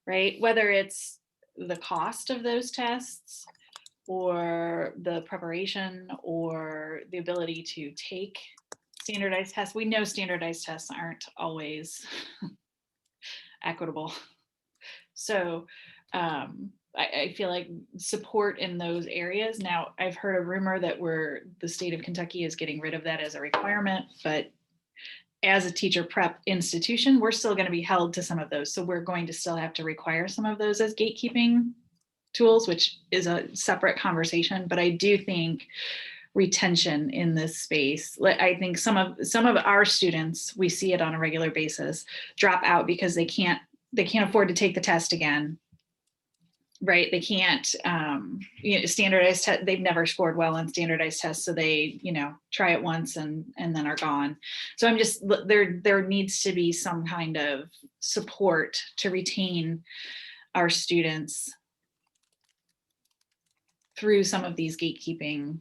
right? Whether it's the cost of those tests or the preparation or the ability to take standardized tests. We know standardized tests aren't always equitable. So I feel like support in those areas. Now, I've heard a rumor that the state of Kentucky is getting rid of that as a requirement, but as a teacher prep institution, we're still going to be held to some of those. So we're going to still have to require some of those as gatekeeping tools, which is a separate conversation. But I do think retention in this space, I think some of our students, we see it on a regular basis, drop out because they can't afford to take the test again. Right, they can't, standardized test. They've never scored well on standardized tests, so they, try it once and then are gone. So I'm just there needs to be some kind of support to retain our students through some of these gatekeeping.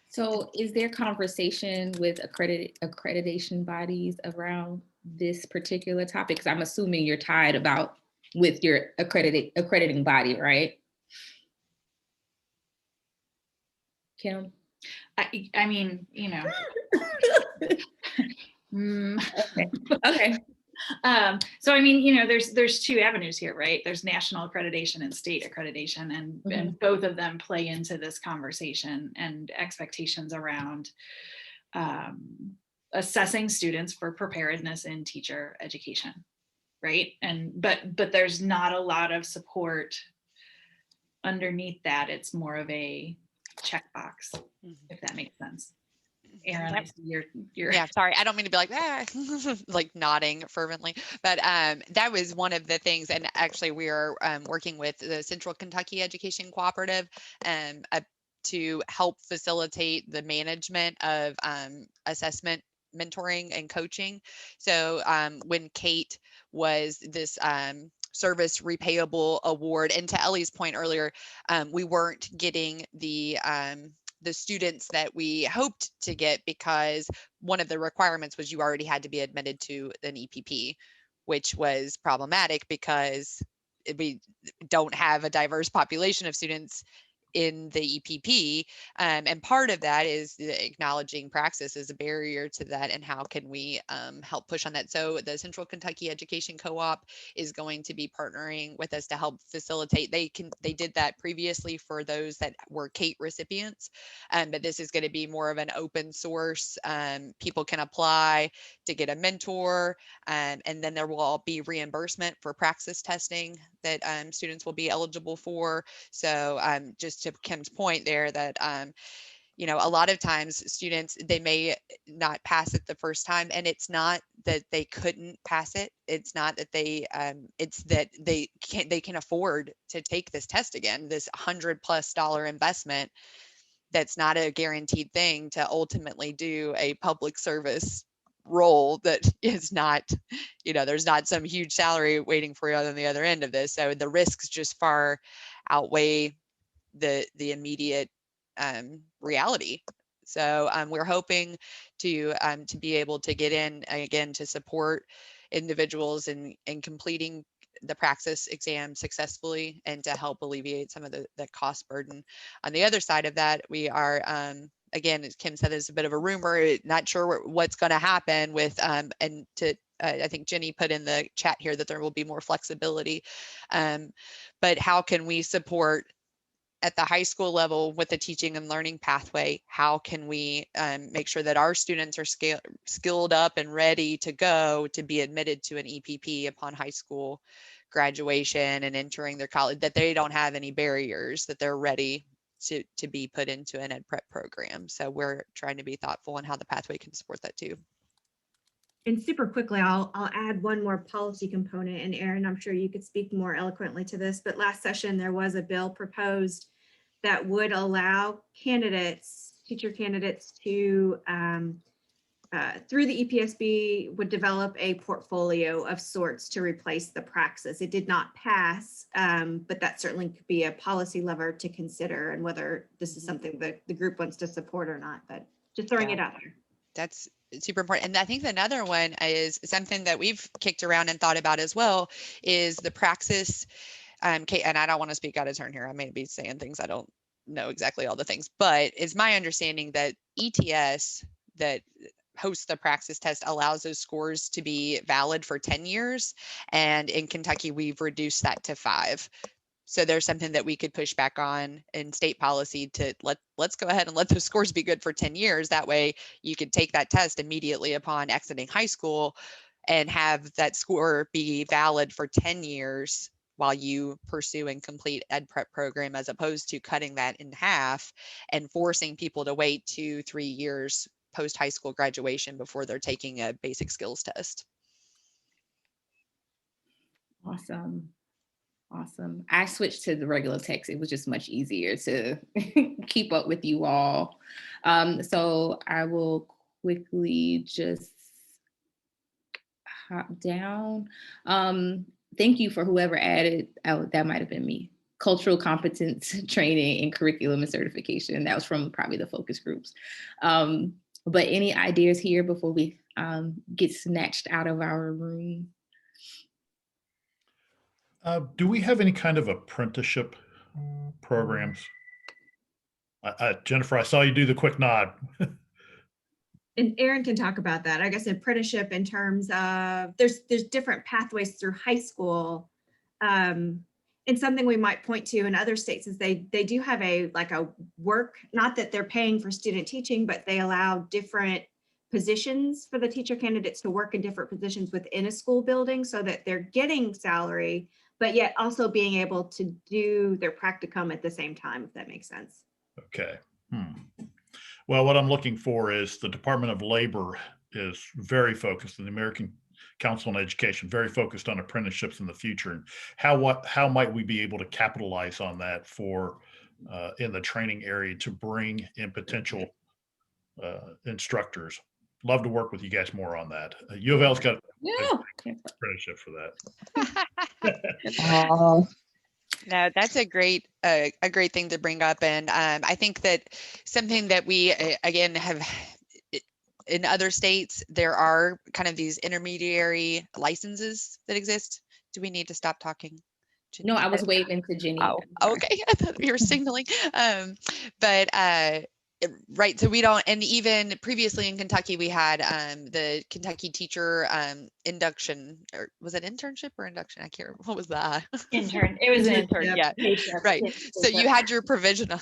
So is there conversation with accreditation bodies around this particular topic? Because I'm assuming you're tied with your accrediting body, right? Kim? I mean, Okay. So I mean, there's two avenues here, right? There's national accreditation and state accreditation, and both of them play into this conversation and expectations around assessing students for preparedness in teacher education, right? But there's not a lot of support underneath that. It's more of a checkbox, if that makes sense. Aaron, I see you're yeah, sorry, I don't mean to be like like nodding fervently, but that was one of the things. And actually we are working with the Central Kentucky Education Cooperative to help facilitate the management of assessment mentoring and coaching. So when Kate was this service repayable award, and to Ellie's point earlier, we weren't getting the students that we hoped to get because one of the requirements was you already had to be admitted to an EPP, which was problematic because we don't have a diverse population of students in the EPP. And part of that is acknowledging praxis as a barrier to that, and how can we help push on that. So the Central Kentucky Education Co-op is going to be partnering with us to help facilitate. They did that previously for those that were Kate recipients, but this is going to be more of an open source. People can apply to get a mentor, and then there will all be reimbursement for praxis testing that students will be eligible for. So just to Kim's point there, that a lot of times students, they may not pass it the first time, and it's not that they couldn't pass it. It's not that it's that they can afford to take this test again, this $100+ investment. That's not a guaranteed thing to ultimately do a public service role that is not, there's not some huge salary waiting for you on the other end of this. So the risks just far outweigh the immediate reality. So we're hoping to be able to get in again to support individuals in completing the praxis exam successfully, and to help alleviate some of the cost burden. On the other side of that, we are again, as Kim said, there's a bit of a rumor, not sure what's going to happen with I think Jenny put in the chat here that there will be more flexibility, but how can we support at the high school level with the teaching and learning pathway? How can we make sure that our students are skilled up and ready to go to be admitted to an EPP upon high school graduation and entering their college, that they don't have any barriers, that they're ready to be put into an ed prep program? So we're trying to be thoughtful on how the pathway can support that too. And super quickly, I'll add one more policy component. And Erin, I'm sure you could speak more eloquently to this, but last session there was a bill proposed that would allow teacher candidates to, through the EPSB, would develop a portfolio of sorts to replace the praxis. It did not pass, but that certainly could be a policy lever to consider, and whether this is something that the group wants to support or not, but just throwing it out there. That's super important. And I think another one is something that we've kicked around and thought about as well, is the praxis. Kate, and I don't want to speak out of turn here. I may be saying things, I don't know exactly all the things, but it's my understanding that ETS that hosts the praxis test allows those scores to be valid for 10 years. And in Kentucky, we've reduced that to 5. So there's something that we could push back on in state policy to let's go ahead and let those scores be good for 10 years. That way you could take that test immediately upon exiting high school and have that score be valid for 10 years while you pursue and complete ed prep program, as opposed to cutting that in half and forcing people to wait 2-3 years post high school graduation before they're taking a basic skills test. Awesome. I switched to the regular text. It was just much easier to keep up with you all. So I will quickly just hop down. Thank you for whoever added, that might have been me, cultural competence training and curriculum and certification. That was from probably the focus groups. But any ideas here before we get snatched out of our room? Do we have any kind of apprenticeship programs? Jennifer, I saw you do the quick nod. And Erin can talk about that. I guess apprenticeship in terms of there's different pathways through high school. And something we might point to in other states is they do have a work, not that they're paying for student teaching, but they allow different positions for the teacher candidates to work in different positions within a school building, so that they're getting salary, but yet also being able to do their practicum at the same time, if that makes sense. Okay. Well, what I'm looking for is the Department of Labor is very focused, and the American Council on Education, very focused on apprenticeships in the future, and how might we be able to capitalize on that for in the training area to bring in potential instructors, love to work with you guys more on that. U of L's got Yeah. apprenticeship for that. Oh, No, that's a great thing to bring up. And I think that something that we, again, have in other states, there are kind of these intermediary licenses that exist. Do we need to stop talking? no, I was waving to Jenny. Oh, okay. I thought you were signaling. But right. So we don't, and even previously in Kentucky, we had the Kentucky teacher induction, or was it internship or induction? I can't remember. What was that? Intern. It was an Intern. internship. Yeah. Paycheck. Right. Yeah, So you paycheck. had your provisional.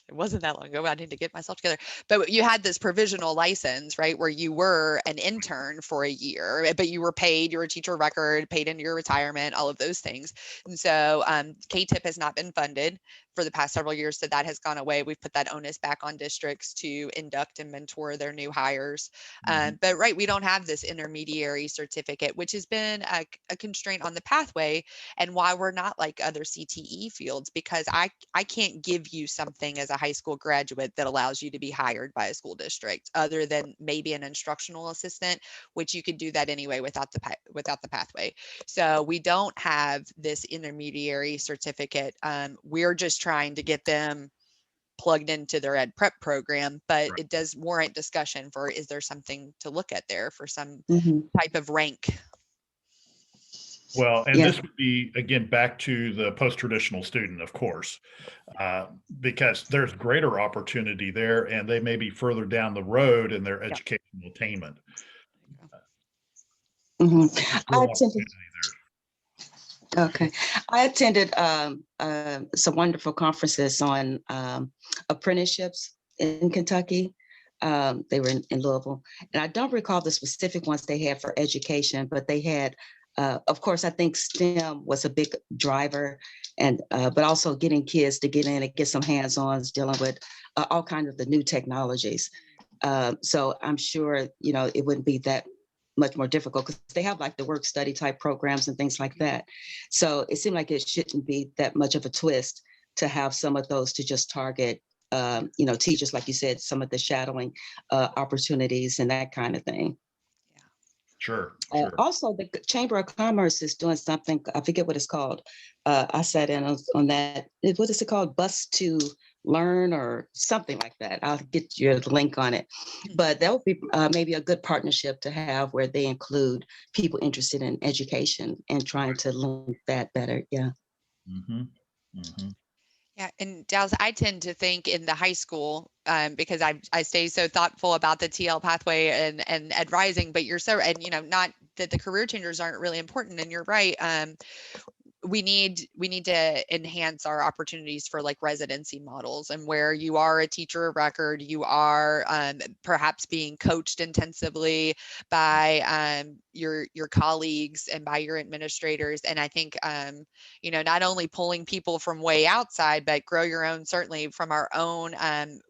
It wasn't that long ago. I need to get myself together. But you had this provisional license, right, where you were an intern for a year, but you were paid. You were a teacher of record, paid into your retirement, all of those things. And so KTIP has not been funded for the past several years, so that has gone away. We've put that onus back on districts to induct and mentor their new hires. But right, we don't have this intermediary certificate, which has been a constraint on the pathway, and why we're not like other CTE fields, because I can't give you something as a high school graduate that allows you to be hired by a school district, other than maybe an instructional assistant, which you could do that anyway without the pathway. So we don't have this intermediary certificate. We're just trying to get them plugged into their ed prep program, but it does warrant discussion for, is there something to look at there for some type of rank? Well, and this would be, again, back to the post-traditional student, of course, because there's greater opportunity there, and they may be further down the road in their educational attainment. I attended some wonderful conferences on apprenticeships in Kentucky. They were in Louisville, and I don't recall the specific ones they had for education, but they had, of course, I think STEM was a big driver, and but also getting kids to get in and get some hands-ons dealing with all kinds of the new technologies. So I'm sure, you know, it wouldn't be that much more difficult because they have like the work study type programs and things like that. So it seemed like it shouldn't be that much of a twist to have some of those to just target, you know, teachers, like you said, some of the shadowing opportunities and that kind of thing. Sure. Also, the Chamber of Commerce is doing something, I forget what it's called. I sat in on that. What is it called? Bus to Learn or something like that. I'll get your link on it. But that would be maybe a good partnership to have where they include people interested in education and trying to link that better. Yeah. Yeah, and Dallas, I tend to think in the high school, because I stay so thoughtful about the TL pathway and Ed Rising, but you're so, and you know, not that the career changers aren't really important, and you're right. We need to enhance our opportunities for like residency models, and where you are a teacher of record, you are perhaps being coached intensively by your colleagues and by your administrators. And I think you know, not only pulling people from way outside, but grow your own, certainly from our own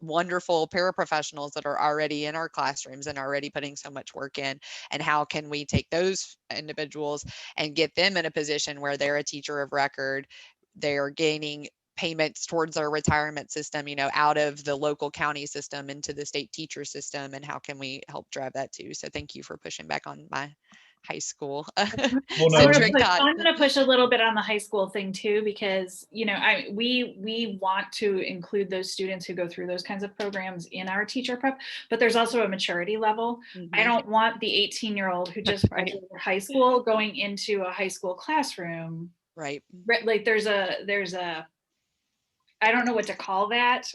wonderful paraprofessionals that are already in our classrooms and already putting so much work in. And how can we take those individuals and get them in a position where they're a teacher of record, they are gaining payments towards their retirement system, you know, out of the local county system into the state teacher system, and how can we help drive that too? So thank you for pushing back on my high school centric thought. I'm going to push a little bit on the high school thing too, because, you know, we want to include those students who go through those kinds of programs in our teacher prep, but there's also a maturity level. I don't want the 18-year-old who just graduated high school going into a high school classroom. Right. Like there's a, I don't know what to call that.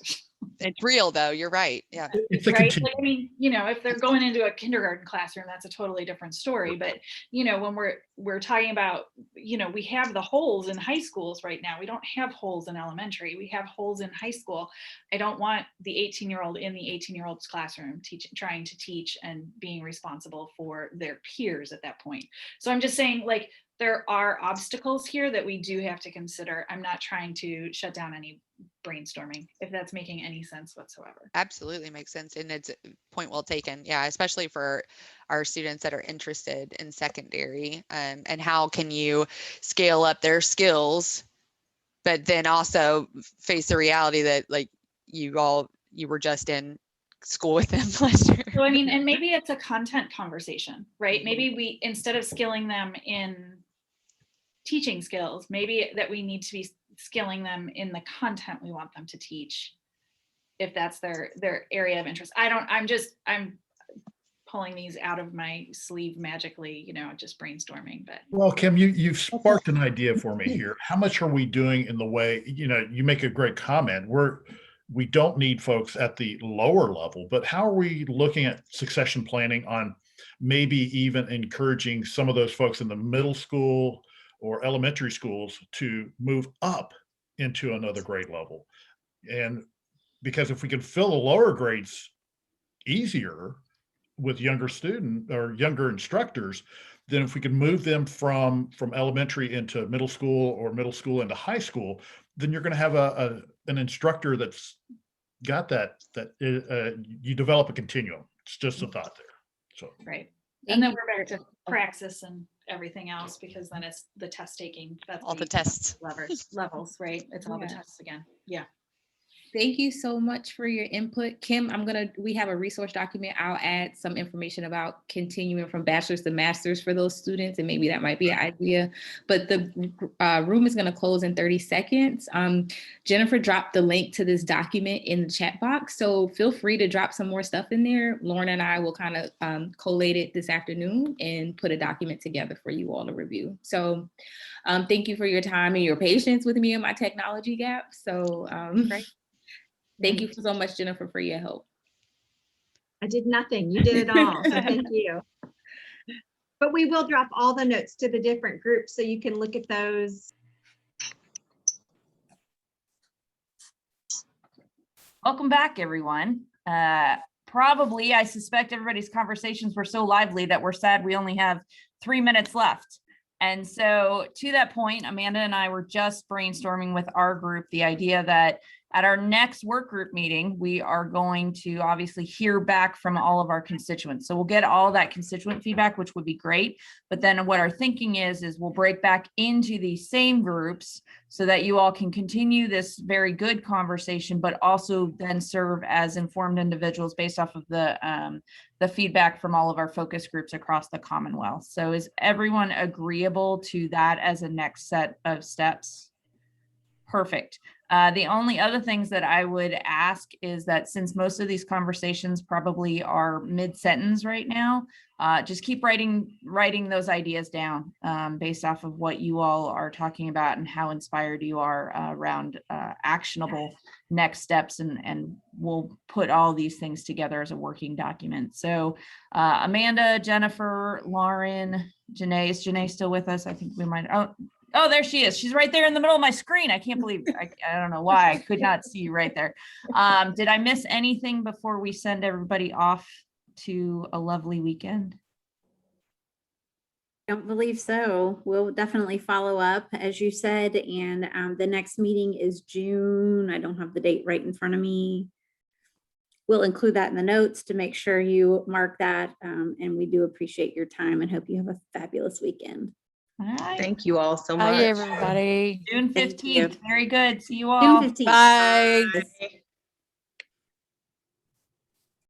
It's real though. You're right. Yeah. It's a right. Like, I mean, you know, if they're going into a kindergarten classroom, that's a totally different story. But, you know, when we're talking about, you know, we have the holes in high schools right now. We don't have holes in elementary. We have holes in high school. I don't want the 18-year-old in the 18-year-old's classroom trying to teach and being responsible for their peers at that point. So I'm just saying, like, there are obstacles here that we do have to consider. I'm not trying to shut down any brainstorming, if that's making any sense whatsoever. Absolutely makes sense. And it's a point well taken. Yeah, especially for our students that are interested in secondary, and how can you scale up their skills, but then also face the reality that like you were just in school with them last year. So I mean, and maybe it's a content conversation, right? Maybe we, instead of skilling them in teaching skills, maybe that we need to be skilling them in the content we want them to teach, if that's their area of interest. I'm pulling these out of my sleeve magically, you know, just brainstorming. But well, Kim, you've sparked an idea for me here. How much are we doing in the way, you know, you make a great comment. We don't need folks at the lower level, but how are we looking at succession planning on maybe even encouraging some of those folks in the middle school or elementary schools to move up into another grade level? And because if we can fill the lower grades easier with younger student or younger instructors, then if we can move them from elementary into middle school or middle school into high school, then you're going to have an instructor that's got that you develop a continuum. It's just a thought there. So right. And then we're back to praxis and everything else, because then it's the test taking. That's all the tests. Levels, right? It's all the tests again. Yeah. Thank you so much for your input. Kim, we have a resource document. I'll add some information about continuing from bachelor's to master's for those students, and maybe that might be an idea. But the room is gonna close in 30 seconds. Jennifer dropped the link to this document in the chat box, so feel free to drop some more stuff in there. Lauren and I will kind of collate it this afternoon and put a document together for you all to review. So thank you for your time and your patience with me and my technology gap. So great. Thank you so much, Jennifer, for your help. I did nothing. You did it all. So thank you. But we will drop all the notes to the different groups so you can look at those. Welcome back, everyone. Probably, I suspect everybody's conversations were so lively that we're sad we only have 3 minutes left. And so to that point, Amanda and I were just brainstorming with our group the idea that at our next work group meeting, we are going to obviously hear back from all of our constituents. So we'll get all that constituent feedback, which would be great. But then what our thinking is we'll break back into these same groups so that you all can continue this very good conversation, but also then serve as informed individuals based off of the feedback from all of our focus groups across the Commonwealth. So is everyone agreeable to that as a next set of steps? Perfect. The only other things that I would ask is that since most of these conversations probably are mid-sentence right now, just keep writing those ideas down based off of what you all are talking about and how inspired you are around actionable next steps. And we'll put all these things together as a working document. So Amanda, Jennifer, Lauren, Janae, is Janae still with us? I think we might. Oh, there she is. She's right there in the middle of my screen. I can't believe, I don't know why I could not see you right there. Did I miss anything before we send everybody off to a lovely weekend? Don't believe so. We'll definitely follow up, as you said, and the next meeting is June. I don't have the date right in front of me. We'll include that in the notes to make sure you mark that, and we do appreciate your time and hope you have a fabulous weekend. All right. Thank you all so much. Bye, everybody. June 15th. Very good. See you all. June 15th. Bye. Bye.